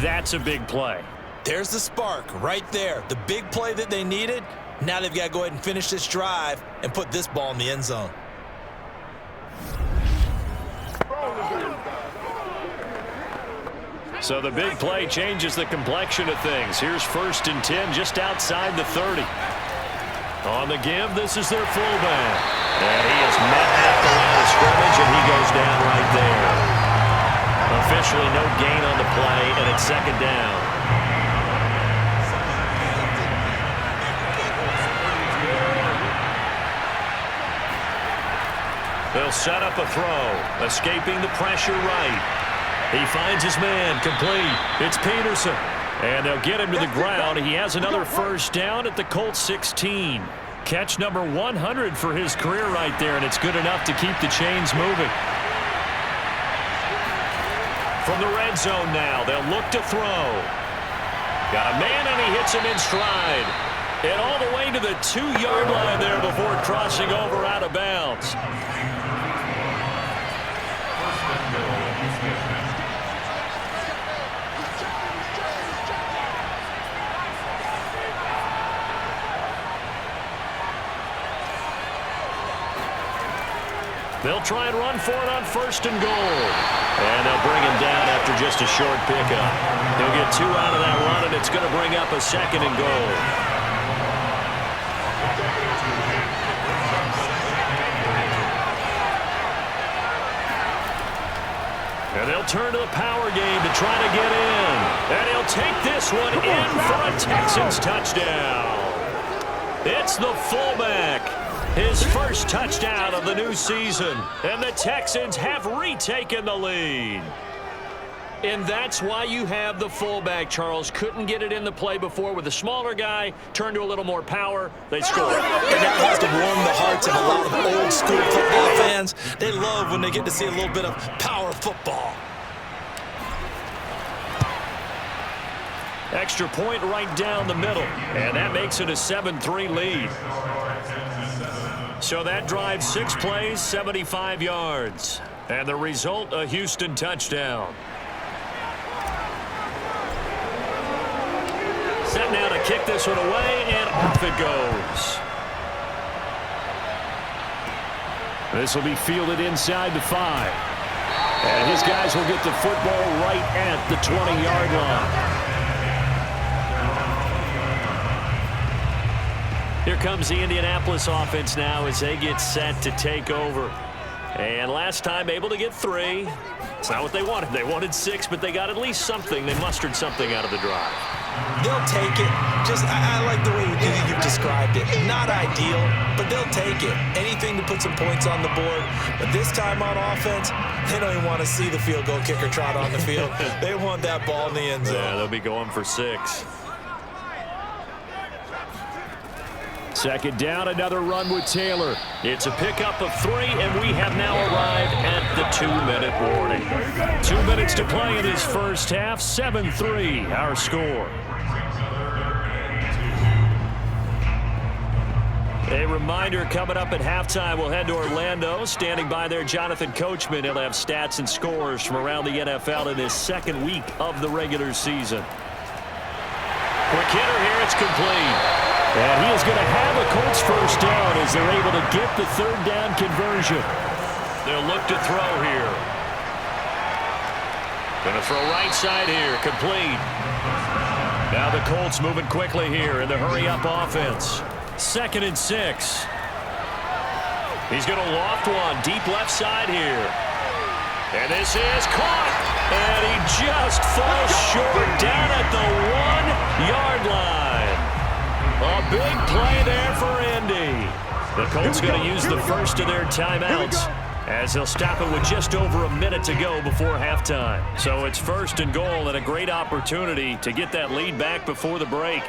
that's a big play. There's the spark right there. The big play that they needed. Now they've got to go ahead and finish this drive and put this ball in the end zone. So the big play changes the complexion of things. Here's 1st and 10 just outside the 30. On the give, this is their fullback. And he is met at the line of scrimmage, and he goes down right there. Officially no gain on the play, and it's 2nd down. They'll set up a throw, escaping the pressure right. He finds his man, complete. It's Peterson. And they'll get him to the ground. He has another 1st down at the Colts 16. Catch number 100 for his career right there, and it's good enough to keep the chains moving. From the red zone now, they'll look to throw. Got a man, and he hits him in stride. And all the way to the 2-yard line there before crossing over out of bounds. They'll try and run for it on 1st and goal. And they'll bring him down after just a short pickup. He'll get 2 out of that run, and it's going to bring up a 2nd and goal. And they'll turn to the power game to try to get in. And he'll take this one in for a Texans touchdown. It's the fullback. His 1st touchdown of the new season. And the Texans have retaken the lead. And that's why you have the fullback, Charles. Couldn't get it in the play before with a smaller guy. Turned to a little more power. They scored. And that has to warm the hearts of a lot of old school football fans. They love when they get to see a little bit of power football. Extra point right down the middle. And that makes it a 7-3 lead. So that drives 6 plays, 75 yards. And the result, a Houston touchdown. Set now to kick this one away, and off it goes. This will be fielded inside the 5. And his guys will get the football right at the 20-yard line. Here comes the Indianapolis offense now as they get set to take over. And last time able to get 3. It's not what they wanted. They wanted 6, but they got at least something. They mustered something out of the drive. They'll take it. I like the way you've described it. Not ideal, but they'll take it. Anything to put some points on the board. But this time on offense, they don't even want to see the field goal kicker trot on the field. They want that ball in the end zone. Yeah, they'll be going for 6. 2nd down, another run with Taylor. It's a pickup of 3, and we have now arrived at the 2-minute warning. 2 minutes to play in this first half. 7-3, our score. A reminder coming up at halftime, we'll head to Orlando. Standing by there, Jonathan Coachman. He'll have stats and scores from around the NFL in his second week of the regular season. Quick hitter here, it's complete. And he is going to have a Colts first down as they're able to get the third down conversion. They'll look to throw here. Going to throw right side here, complete. Now the Colts moving quickly here in the hurry-up offense. 2nd and 6. He's going to loft one deep left side here. And this is caught. And he just falls short down at the 1-yard line. A big play there for Indy. The Colts going to use the first of their timeouts as he'll stop it with just over a minute to go before halftime. So it's 1st and goal and a great opportunity to get that lead back before the break.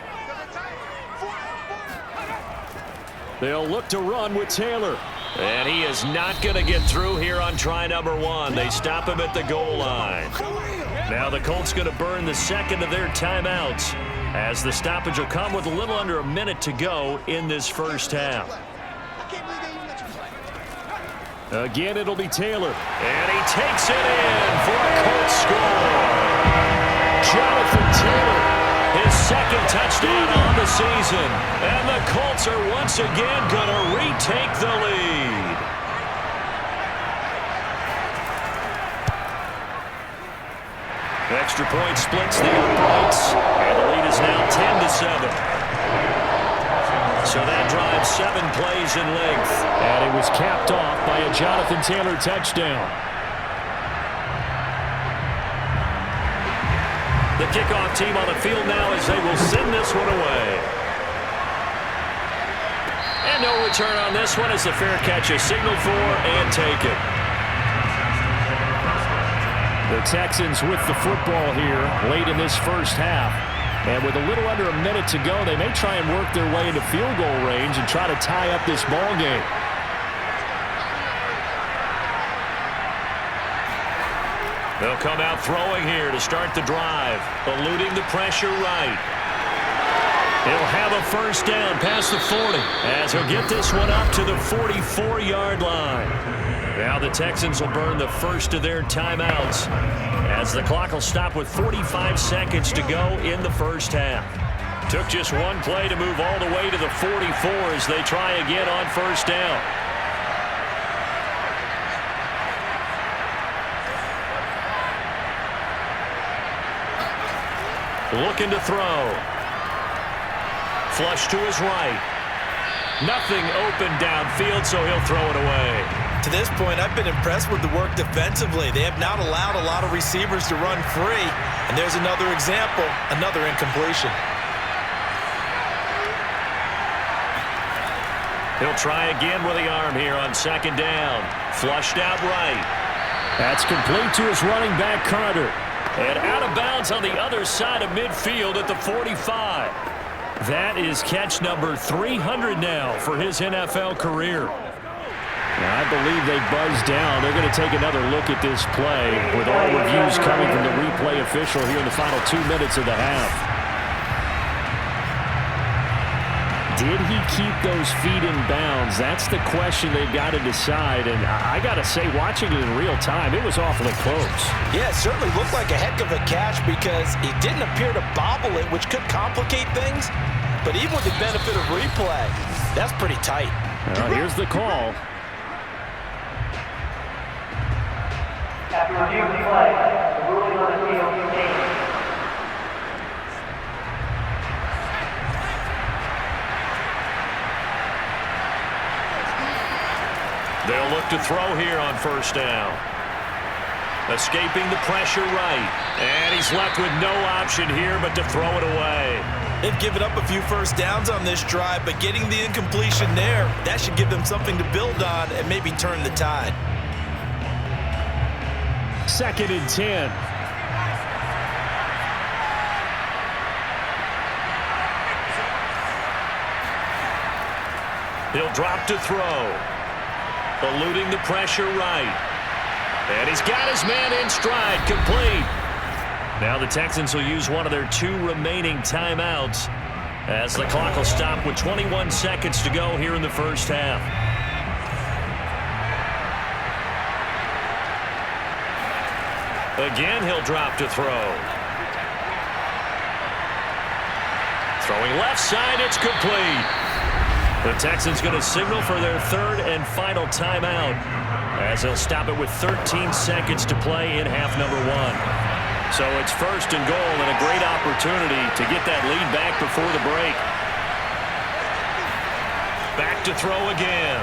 They'll look to run with Taylor. And he is not going to get through here on try number 1. They stop him at the goal line. Now the Colts going to burn the second of their timeouts as the stoppage will come with a little under a minute to go in this first half. Again, it'll be Taylor. And he takes it in for a Colts score. Jonathan Taylor. His second touchdown on the season. And the Colts are once again going to retake the lead. Extra point splits the uprights. And the lead is now 10-7. So that drives 7 plays in length. And it was capped off by a Jonathan Taylor touchdown. The kickoff team on the field now as they will send this one away. And no return on this one as the fair catch is signaled for and taken. The Texans with the football here late in this first half. And with a little under a minute to go, they may try and work their way into field goal range and try to tie up this ball game. They'll come out throwing here to start the drive, eluding the pressure right. He'll have a first down past the 40 as he'll get this one up to the 44-yard line. Now the Texans will burn the first of their timeouts as the clock will stop with 45 seconds to go in the first half. Took just one play to move all the way to the 44 as they try again on first down. Looking to throw. Flush to his right. Nothing open downfield, so he'll throw it away. To this point, I've been impressed with the work defensively. They have not allowed a lot of receivers to run free. And there's another example, another incompletion. He'll try again with the arm here on second down. Flushed out right. That's complete to his running back, Carter. And out of bounds on the other side of midfield at the 45. That is catch number 300 now for his NFL career. Now, I believe they buzzed down. They're going to take another look at this play with all reviews coming from the replay official here in the final 2 minutes of the half. Did he keep those feet in bounds? That's the question they've got to decide. And I got to say, watching it in real time, it was awfully close. Yeah, it certainly looked like a heck of a catch because he didn't appear to bobble it, which could complicate things. But even with the benefit of replay, that's pretty tight. Well, here's the call. After review of the play, the ruling on the field is taken. They'll look to throw here on first down. Escaping the pressure right. And he's left with no option here but to throw it away. They've given up a few first downs on this drive, but getting the incompletion there, that should give them something to build on and maybe turn the tide. 2nd and 10. He'll drop to throw. Eluding the pressure right. And he's got his man in stride, complete. Now the Texans will use one of their 2 remaining timeouts as the clock will stop with 21 seconds to go here in the first half. Again, he'll drop to throw. Throwing left side, it's complete. The Texans going to signal for their third and final timeout, as they'll stop it with 13 seconds to play in half number 1. So it's first and goal and a great opportunity to get that lead back before the break. Back to throw again.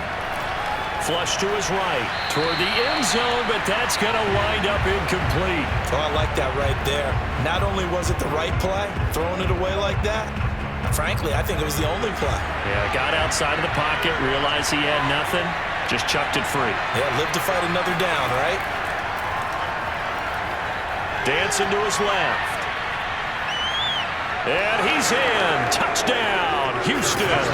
Flush to his right toward the end zone, but that's going to wind up incomplete. Oh, I like that right there. Not only was it the right play, throwing it away like that, frankly, I think it was the only play. Yeah, got outside of the pocket, realized he had nothing, just chucked it free. Yeah, live to fight another down, right? Dancing to his left. And he's in. Touchdown, Houston.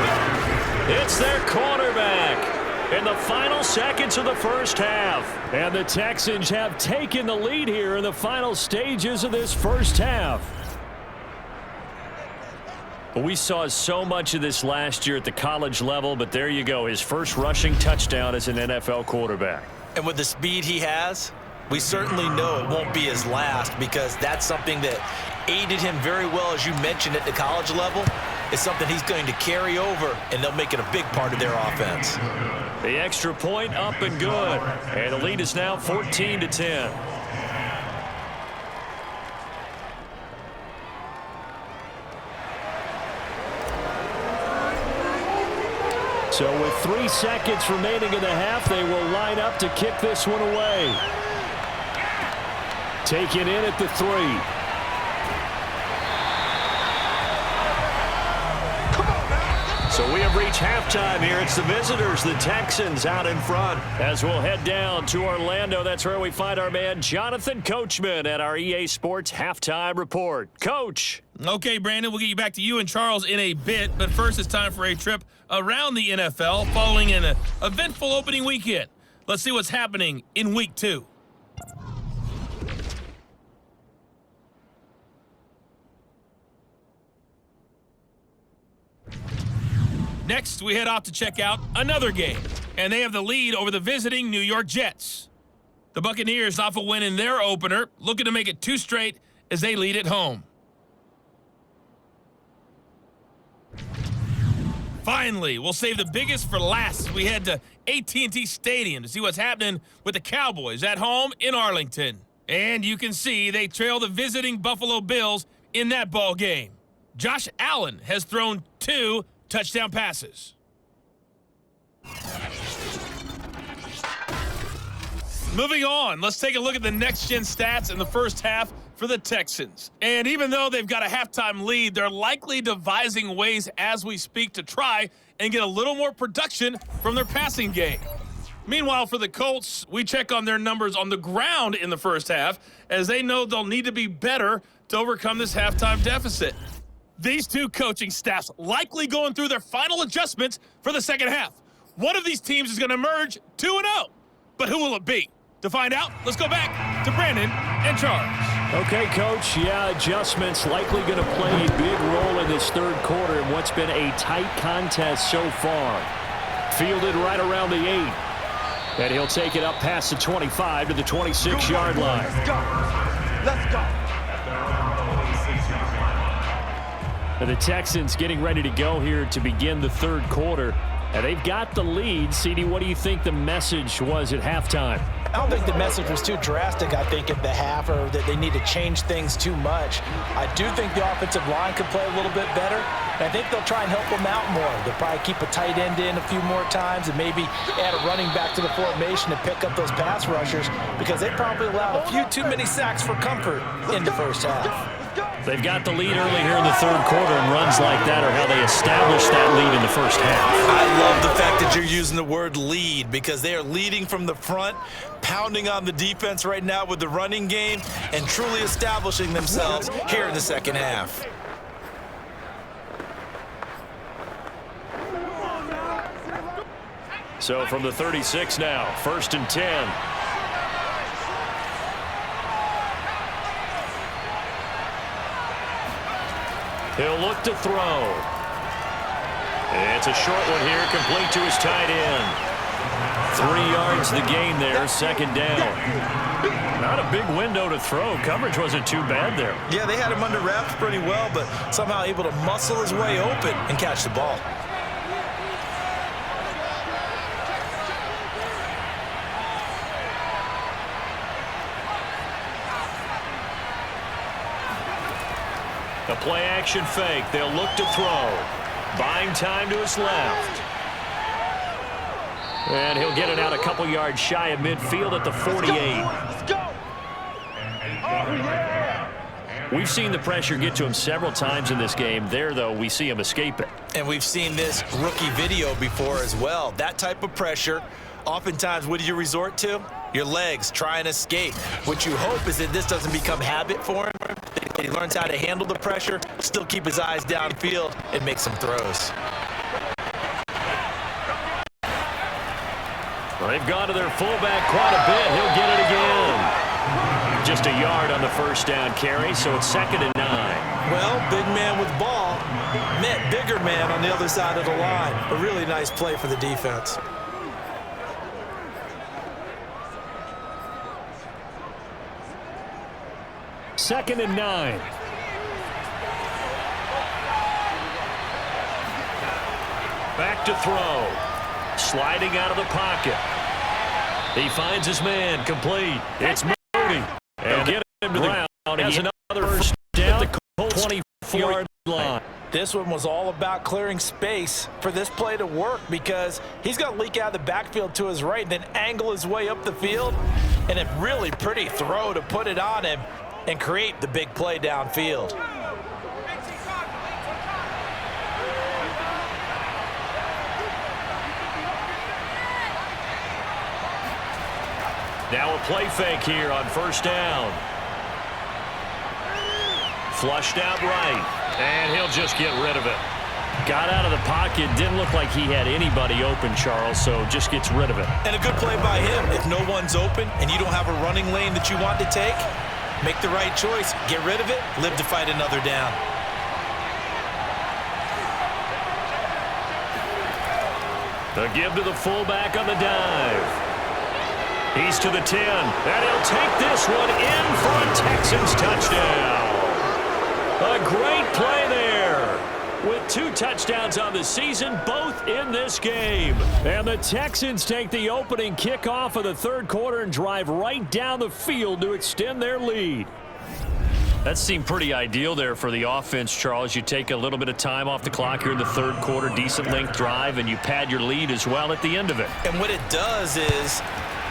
It's their quarterback in the final seconds of the first half. And the Texans have taken the lead here in the final stages of this first half. We saw so much of this last year at the college level, but there you go, his first rushing touchdown as an NFL quarterback. And with the speed he has, we certainly know it won't be his last, because that's something that aided him very well, as you mentioned, at the college level. It's something he's going to carry over, and they'll make it a big part of their offense. The extra point up and good. And the lead is now 14-10. So with 3 seconds remaining in the half, they will line up to kick this one away. Taken in at the 3. So we have reached halftime here. It's the visitors, the Texans, out in front. As we'll head down to Orlando, that's where we find our man Jonathan Coachman at our EA Sports Halftime Report. Coach. Okay, Brandon, we'll get you back to you and Charles in a bit, but first it's time for a trip around the NFL following an eventful opening weekend. Let's see what's happening in Week 2. Next, we head off to check out another game, and they have the lead over the visiting New York Jets. The Buccaneers off a win in their opener, looking to make it 2 straight as they lead at home. Finally, we'll save the biggest for last as we head to AT&T Stadium to see what's happening with the Cowboys at home in Arlington. And you can see they trail the visiting Buffalo Bills in that ball game. Josh Allen has thrown 2 touchdown passes. Moving on, let's take a look at the next-gen stats in the first half for the Texans. And even though they've got a halftime lead, they're likely devising ways as we speak to try and get a little more production from their passing game. Meanwhile, for the Colts, we check on their numbers on the ground in the first half, as they know they'll need to be better to overcome this halftime deficit. These two coaching staffs likely going through their final adjustments for the second half. One of these teams is going to emerge 2-0. But who will it be? To find out, let's go back to Brandon and Charles. Okay, Coach. Yeah, adjustments likely going to play a big role in this third quarter in what's been a tight contest so far. Fielded right around the 8. And he'll take it up past the 25 to the 26-yard line. Let's go. Let's go. The Texans getting ready to go here to begin the third quarter. And they've got the lead. CD, what do you think the message was at halftime? I don't think the message was too drastic, I think, at the half, or that they need to change things too much. I do think the offensive line could play a little bit better. And I think they'll try and help them out more. They'll probably keep a tight end in a few more times and maybe add a running back to the formation to pick up those pass rushers, because they probably allowed a few too many sacks for comfort in the first half. They've got the lead early here in the third quarter, and runs like that are how they establish that lead in the first half. I love the fact that you're using the word lead, because they are leading from the front, pounding on the defense right now with the running game, and truly establishing themselves here in the second half. So from the 36 now, 1st and 10. He'll look to throw. It's a short one here, complete to his tight end. 3 yards the gain there, second down. Not a big window to throw. Coverage wasn't too bad there. Yeah, they had him under wraps pretty well, but somehow able to muscle his way open and catch the ball. A play-action fake. They'll look to throw. Buying time to his left. And he'll get it out a couple yards shy of midfield at the 48. Let's go. Oh, yeah. We've seen the pressure get to him several times in this game. There, though, we see him escape it. And we've seen this rookie video before as well. That type of pressure, oftentimes, what do you resort to? Your legs, try and escape. What you hope is that this doesn't become habit for him. That he learns how to handle the pressure, still keep his eyes downfield, and make some throws. Well, they've gone to their fullback quite a bit. He'll get it again. Just a yard on the first down carry, so it's 2nd and 9. Well, big man with ball met bigger man on the other side of the line. A really nice play for the defense. Second and 9. Back to throw. Sliding out of the pocket. He finds his man, complete. It's Moody. And get him to the ground. He has another first down at the Colts 24-yard line. This one was all about clearing space for this play to work because he's going to leak out of the backfield to his right and then angle his way up the field. And a really pretty throw to put it on him and create the big play downfield. Now a play fake here on first down. Flushed out right, and he'll just get rid of it. Got out of the pocket, didn't look like he had anybody open, Charles, so just gets rid of it. And a good play by him. If no one's open and you don't have a running lane that you want to take, make the right choice, get rid of it, live to fight another down. The give to the fullback on the dive. He's to the 10, and he'll take this one in for a Texans touchdown. A great play there. With 2 touchdowns on the season, both in this game. And the Texans take the opening kickoff of the third quarter and drive right down the field to extend their lead. That seemed pretty ideal there for the offense, Charles. You take a little bit of time off the clock here in the third quarter, decent length drive, and you pad your lead as well at the end of it. And what it does is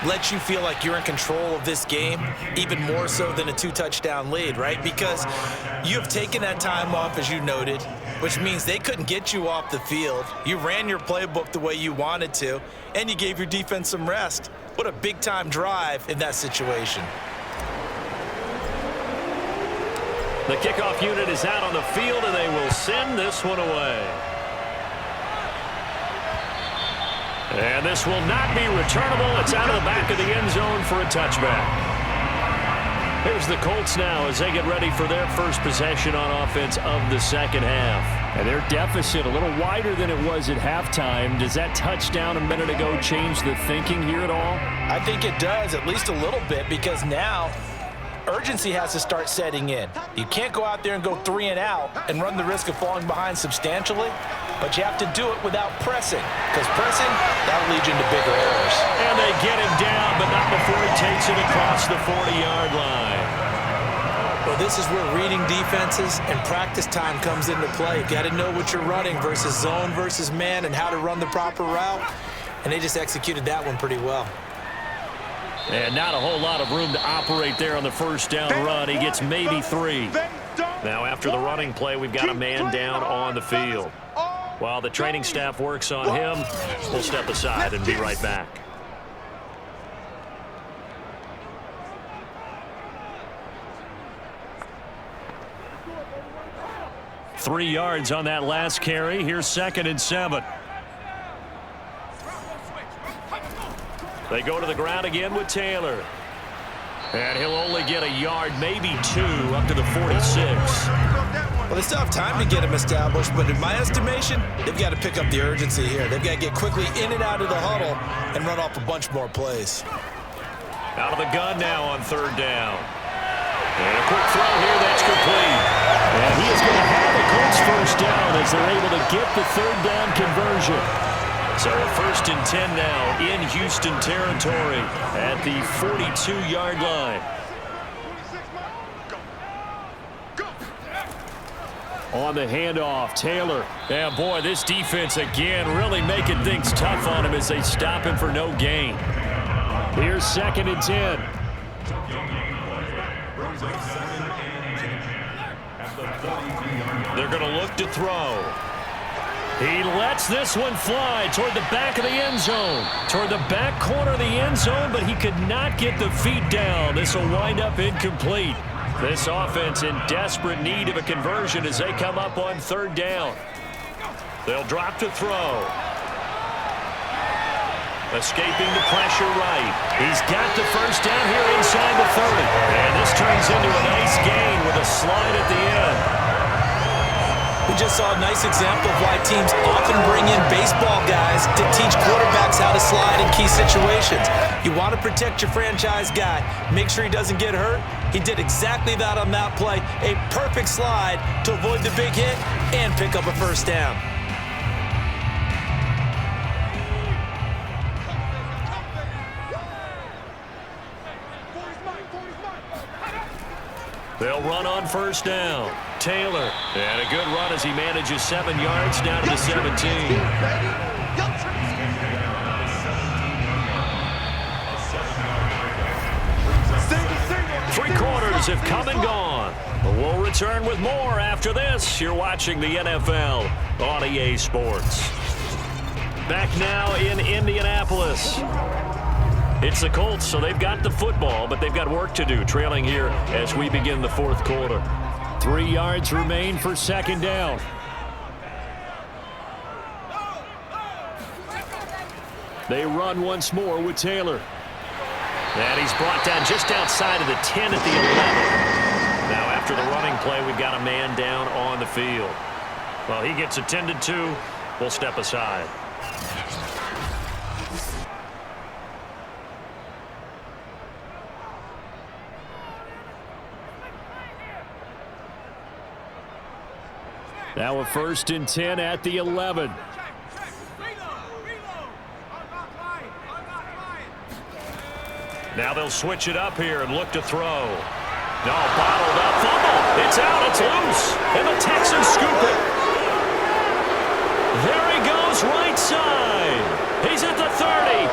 let you feel like you're in control of this game, even more so than a 2-touchdown lead, right? Because you have taken that time off, as you noted, which means they couldn't get you off the field. You ran your playbook the way you wanted to, and you gave your defense some rest. What a big-time drive in that situation. The kickoff unit is out on the field, and they will send this one away. And this will not be returnable. It's out of the back of the end zone for a touchback. Here's the Colts now as they get ready for their first possession on offense of the second half. And their deficit a little wider than it was at halftime. Does that touchdown a minute ago change the thinking here at all? I think it does, at least a little bit, because now urgency has to start setting in. You can't go out there and go 3 and out and run the risk of falling behind substantially, but you have to do it without pressing, because pressing, that'll lead you into bigger errors. And they get him down, but not before he takes it across the 40-yard line. Well, this is where reading defenses and practice time comes into play. You got to know what you're running versus zone versus man and how to run the proper route, and they just executed that one pretty well. And not a whole lot of room to operate there on the first down run. He gets maybe 3. Now after the running play, we've got a man down on the field. While the training staff works on him, we'll step aside and be right back. Three yards on that last carry. Here's 2nd and 7. They go to the ground again with Taylor. And he'll only get a yard, maybe 2, up to the 46. Well, they still have time to get him established, but in my estimation, they've got to pick up the urgency here. They've got to get quickly in and out of the huddle and run off a bunch more plays. Out of the gun now on third down. And a quick throw here, that's complete. And he is going to have the Colts first down as they're able to get the third down conversion. So a 1st and 10 now in Houston territory at the 42-yard line. On the handoff, Taylor. Yeah, boy, this defense again really making things tough on him as they stop him for no gain. Here's 2nd and 10. They're going to look to throw. He lets this one fly toward the back of the end zone. Toward the back corner of the end zone, but he could not get the feet down. This will wind up incomplete. This offense in desperate need of a conversion as they come up on third down. They'll drop to throw. Escaping the pressure right. He's got the first down here inside the 30. And this turns into a nice gain with a slide at the end. We just saw a nice example of why teams often bring in baseball guys to teach quarterbacks how to slide in key situations. You want to protect your franchise guy. Make sure he doesn't get hurt. He did exactly that on that play. A perfect slide to avoid the big hit and pick up a first down. They'll run on first down. Taylor. And a good run as he manages 7 yards down to the 17. 3 quarters have come and gone. But we'll return with more after this. You're watching the NFL on EA Sports. Back now in Indianapolis. It's the Colts, so they've got the football, but they've got work to do, trailing here as we begin the 4th quarter. 3 yards remain for 2nd down. They run once more with Taylor. And he's brought down just outside of the 10 at the 11. Now after the running play, we've got a man down on the field. Well, he gets attended to. We'll step aside. Now a 1st and 10 at the 11. Now they'll switch it up here and look to throw. No, bottled up, fumble. It's out, it's loose. And the Texans scoop it. There he goes, right side. He's at the 30.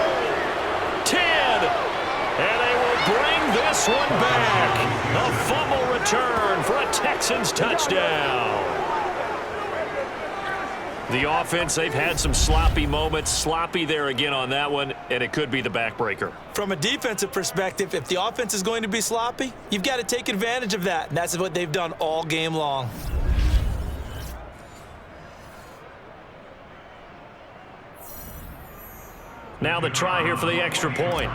10. And they will bring this one back. A fumble return for a Texans touchdown. The offense, they've had some sloppy moments. Sloppy there again on that one, and it could be the backbreaker. From a defensive perspective, if the offense is going to be sloppy, you've got to take advantage of that, and that's what they've done all game long. Now the try here for the extra point.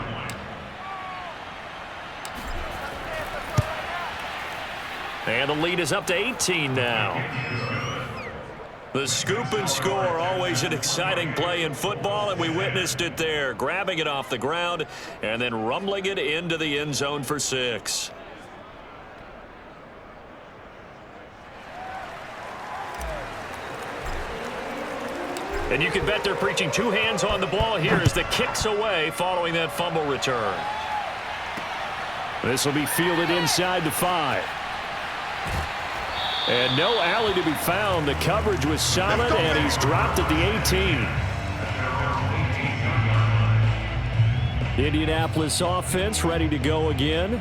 And the lead is up to 18 now. The scoop and score, always an exciting play in football, and we witnessed it there, grabbing it off the ground and then rumbling it into the end zone for 6. And you can bet they're preaching 2 hands on the ball here as the kick's away following that fumble return. This will be fielded inside the 5. And no alley to be found. The coverage was solid, and he's dropped at the 18. Indianapolis offense ready to go again.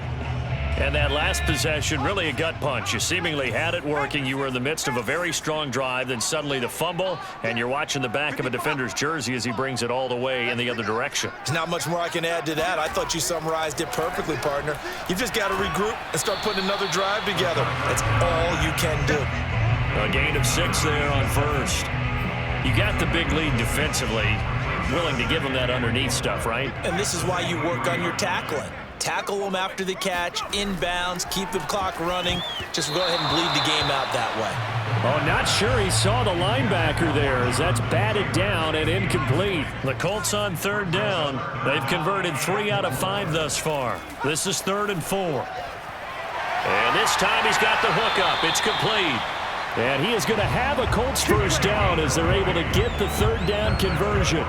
And that last possession, really a gut punch. You seemingly had it working. You were in the midst of a very strong drive, then suddenly the fumble, and you're watching the back of a defender's jersey as he brings it all the way in the other direction. There's not much more I can add to that. I thought you summarized it perfectly, partner. You've just got to regroup and start putting another drive together. That's all you can do. A gain of 6 there on first. You got the big lead defensively. Willing to give them that underneath stuff, right? And this is why you work on your tackling. Tackle them after the catch, inbounds, keep the clock running. Just go ahead and bleed the game out that way. Oh, not sure he saw the linebacker there as that's batted down and incomplete. The Colts on third down. They've converted 3 out of 5 thus far. This is 3rd and 4. And this time he's got the hook up. It's complete. And he is going to have a Colts first down as they're able to get the 3rd down conversion.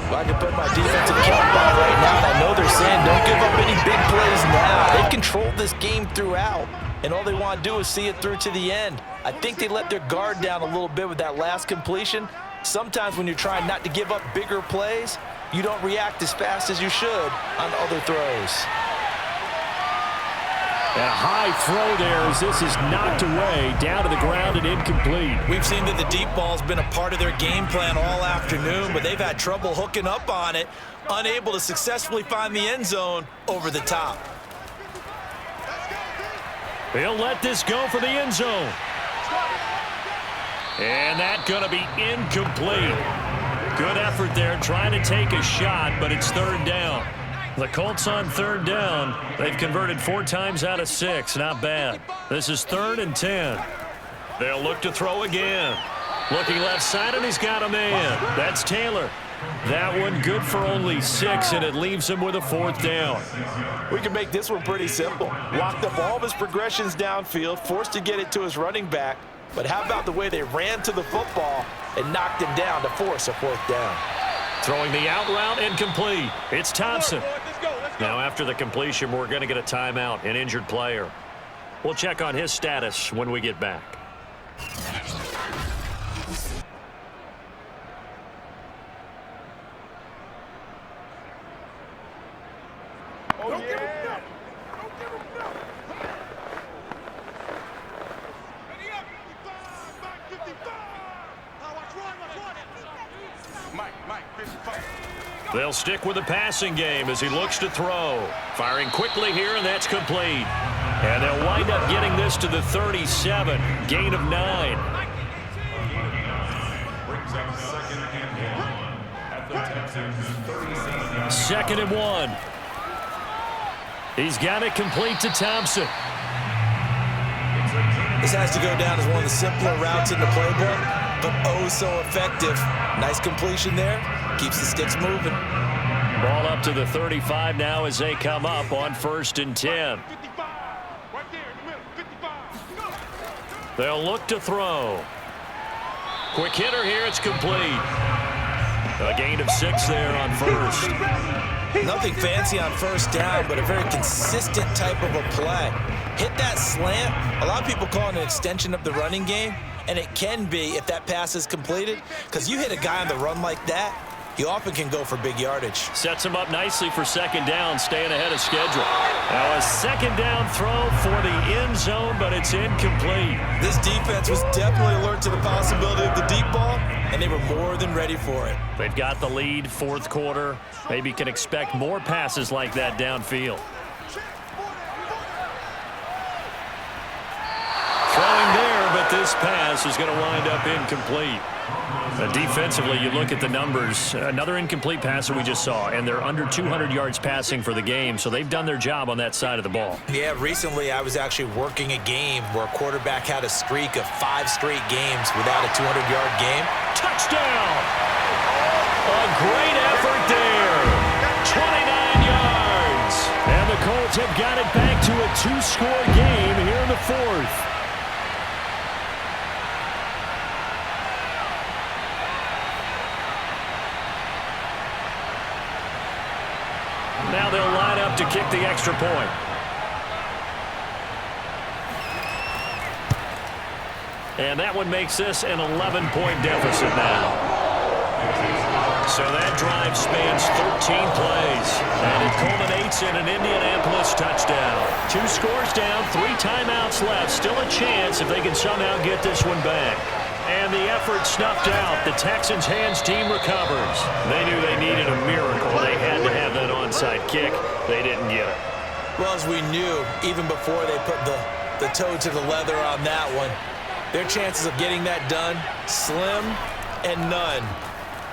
Well, I can put my defensive cap on right now, and I know they're saying don't give up any big plays now. They've controlled this game throughout, and all they want to do is see it through to the end. I think they let their guard down a little bit with that last completion. Sometimes when you're trying not to give up bigger plays, you don't react as fast as you should on other throws. And a high throw there as this is knocked away, down to the ground and incomplete. We've seen that the deep ball's been a part of their game plan all afternoon, but they've had trouble hooking up on it, unable to successfully find the end zone over the top. He'll let this go for the end zone. And that's going to be incomplete. Good effort there, trying to take a shot, but it's 3rd down. The Colts on 3rd down. They've converted 4 times out of 6. Not bad. This is 3rd and 10. They'll look to throw again. Looking left side, and he's got a man. That's Taylor. That one good for only 6, and it leaves him with a 4th down. We can make this one pretty simple. Walked up all of his progressions downfield, forced to get it to his running back. But how about the way they ran to the football and knocked him down to force a 4th down? Throwing the out route, incomplete. It's Thompson. Now after the completion, we're going to get a timeout, an injured player. We'll check on his status when we get back. Oh, yeah. They'll stick with the passing game as he looks to throw. Firing quickly here, and that's complete. And they'll wind up getting this to the 37. Gain of 9. Second and 1. He's got it complete to Thompson. This has to go down as one of the simpler routes in the playbook, but oh so effective. Nice completion there. Keeps the sticks moving. Ball up to the 35 now as they come up on 1st and 10. They'll look to throw. Quick hitter here. It's complete. A gain of 6 there on 1st. Nothing fancy on 1st down, but a very consistent type of a play. Hit that slant. A lot of people call it an extension of the running game, and it can be if that pass is completed, because you hit a guy on the run like that, he often can go for big yardage. Sets him up nicely for 2nd down, staying ahead of schedule. Now a 2nd down throw for the end zone, but it's incomplete. This defense was definitely alert to the possibility of the deep ball, and they were more than ready for it. They've got the lead, 4th quarter. Maybe can expect more passes like that downfield. Throwing there, but this pass is going to wind up incomplete. Defensively, you look at the numbers. Another incomplete pass that we just saw, and they're under 200 yards passing for the game, so they've done their job on that side of the ball. Yeah, recently I was actually working a game where a quarterback had a streak of 5 straight games without a 200-yard game. Touchdown! A great effort there. 29 yards. And the Colts have got it back to a 2-score game here in the 4th. Now they'll line up to kick the extra point. And that one makes this an 11-point deficit now. So that drive spans 13 plays, and it culminates in an Indianapolis touchdown. 2 scores down, 3 timeouts left. Still a chance if they can somehow get this one back. And the effort snuffed out. The Texans' hands team recovers. They knew they needed a miracle. They had to have that onside kick. They didn't get it. Well, as we knew, even before they put the toe to the leather on that one, their chances of getting that done, slim and none.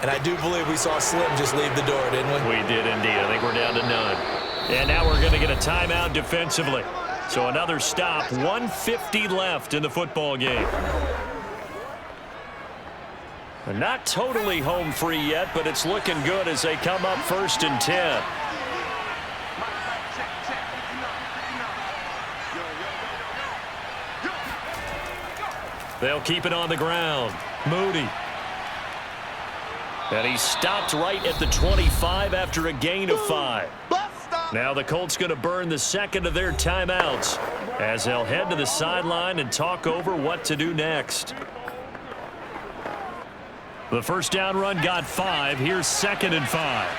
And I do believe we saw Slim just leave the door, didn't we? We did indeed. I think we're down to none. And now we're going to get a timeout defensively. So another stop, 1:50 left in the football game. Not totally home free yet, but it's looking good as they come up 1st and 10. They'll keep it on the ground. Moody. And he stopped right at the 25 after a gain of 5. Now the Colts going to burn the second of their timeouts as they'll head to the sideline and talk over what to do next. The first down run got 5. Here's 2nd and 5.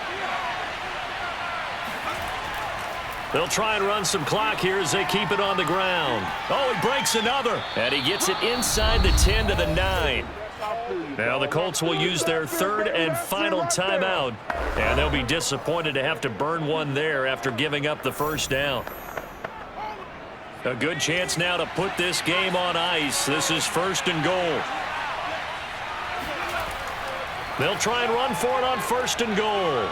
They'll try and run some clock here as they keep it on the ground. Oh, he breaks another. And he gets it inside the 10 to the 9. Now the Colts will use their 3rd and final timeout. And they'll be disappointed to have to burn one there after giving up the first down. A good chance now to put this game on ice. This is 1st and goal. They'll try and run for it on 1st and goal.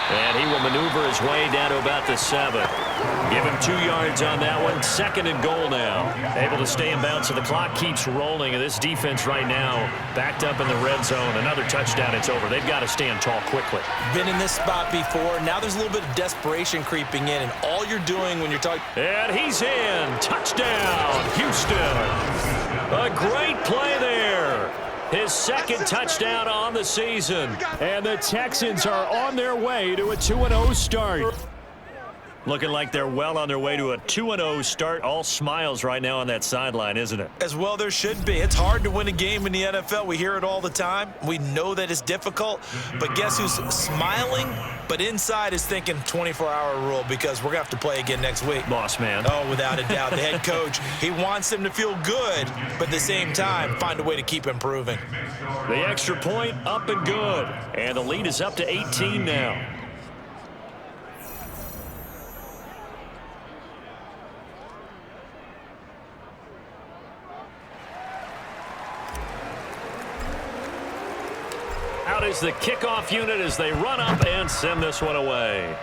And he will maneuver his way down to about the 7. Give him 2 yards on that one. 2nd and goal now. Able to stay in bounds, so the clock keeps rolling. And this defense right now backed up in the red zone. Another touchdown, it's over. They've got to stand tall quickly. Been in this spot before. Now there's a little bit of desperation creeping in. And all you're doing when you're talking... And he's in. Touchdown, Houston. A great play there. His 2nd touchdown on the season. And the Texans are on their way to a 2-0 start. Looking like they're well on their way to a 2-0 start. All smiles right now on that sideline, isn't it? As well there should be. It's hard to win a game in the NFL. We hear it all the time. We know that it's difficult. But guess who's smiling? But inside is thinking 24-hour rule because we're going to have to play again next week. Boss man. Oh, without a doubt. The head coach, he wants them to feel good, but at the same time, find a way to keep improving. The extra point up and good. And the lead is up to 18 now. Out is the kickoff unit as they run up and send this one away.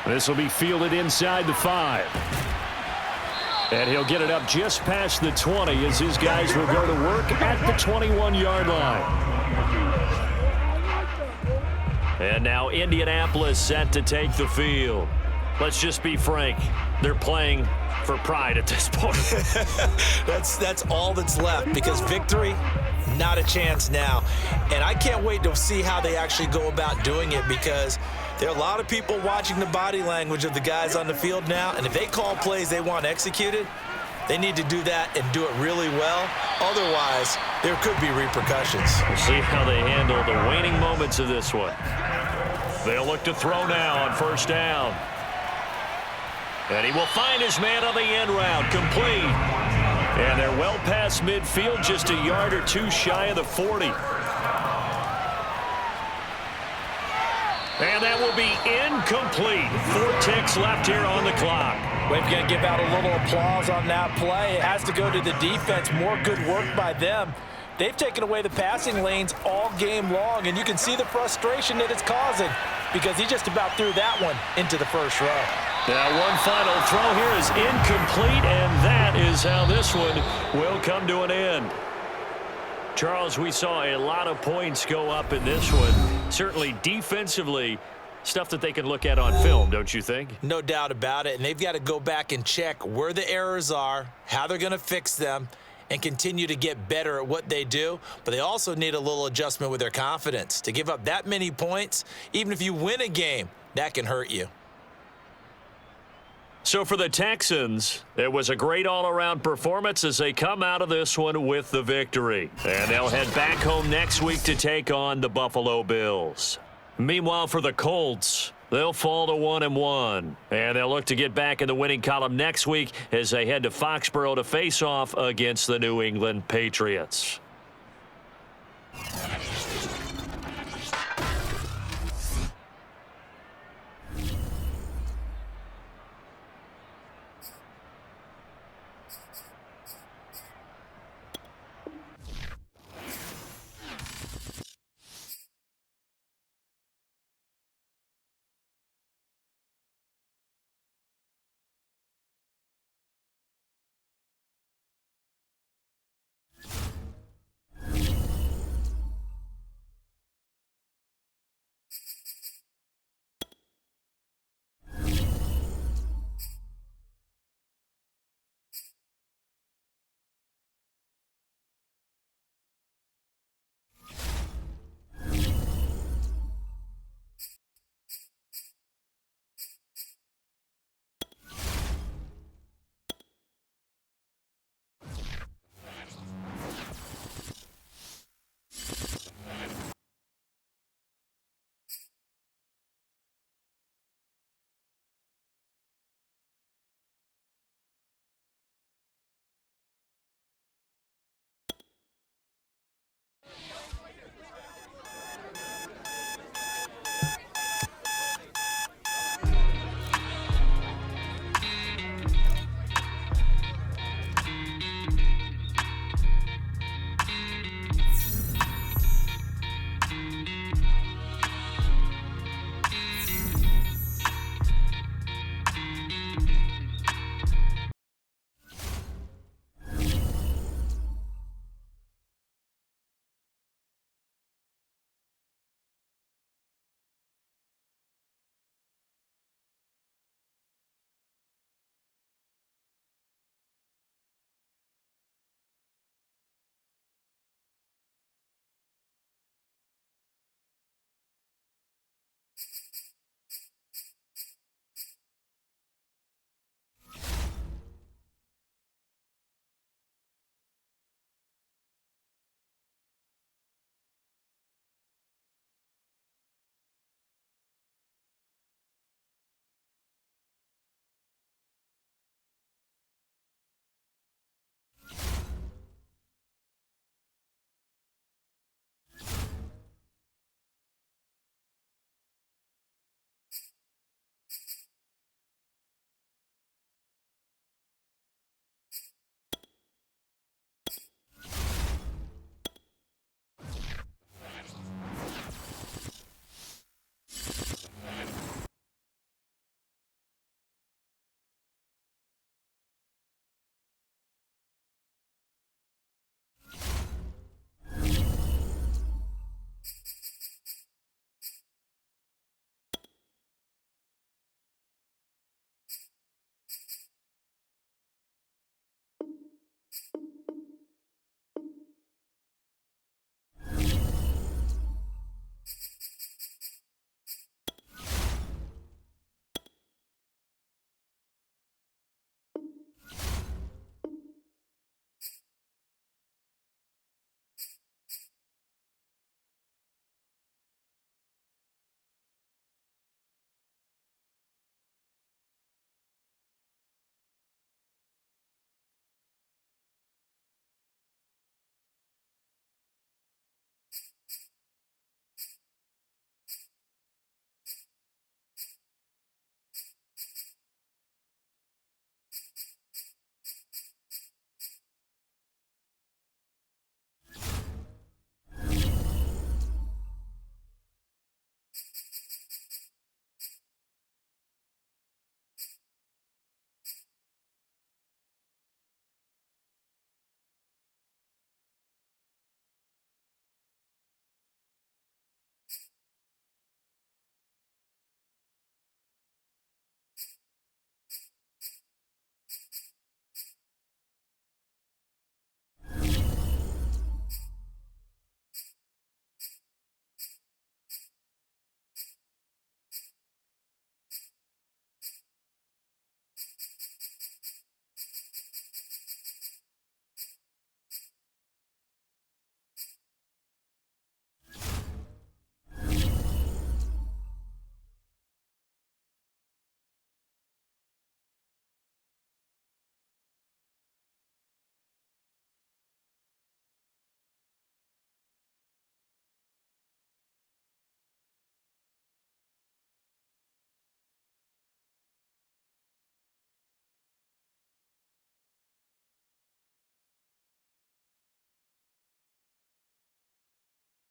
This will be fielded inside the 5. And he'll get it up just past the 20 as his guys will go to work at the 21-yard line. And now Indianapolis set to take the field. Let's just be frank. They're playing for pride at this point. That's all that's left because victory, not a chance now. And I can't wait to see how they actually go about doing it because there are a lot of people watching the body language of the guys on the field now. And if they call plays they want executed, they need to do that and do it really well. Otherwise, there could be repercussions. We'll see how they handle the waning moments of this one. They'll look to throw now on 1st down. And he will find his man on the end route, complete. And they're well past midfield, just a yard or 2 shy of the 40. And that will be incomplete. 4 ticks left here on the clock. We've got to give out a little applause on that play. It has to go to the defense. More good work by them. They've taken away the passing lanes all game long, and you can see the frustration that it's causing because he just about threw that one into the first row. Now one final throw here is incomplete, and that is how this one will come to an end. Charles, we saw a lot of points go up in this one. Certainly defensively, stuff that they can look at on film, don't you think? No doubt about it, and they've got to go back and check where the errors are, how they're going to fix them, and continue to get better at what they do. But they also need a little adjustment with their confidence. To give up that many points, even if you win a game, that can hurt you. So for the Texans, it was a great all-around performance as they come out of this one with the victory. And they'll head back home next week to take on the Buffalo Bills. Meanwhile, for the Colts, they'll fall to 1-1. And they'll look to get back in the winning column next week as they head to Foxborough to face off against the New England Patriots.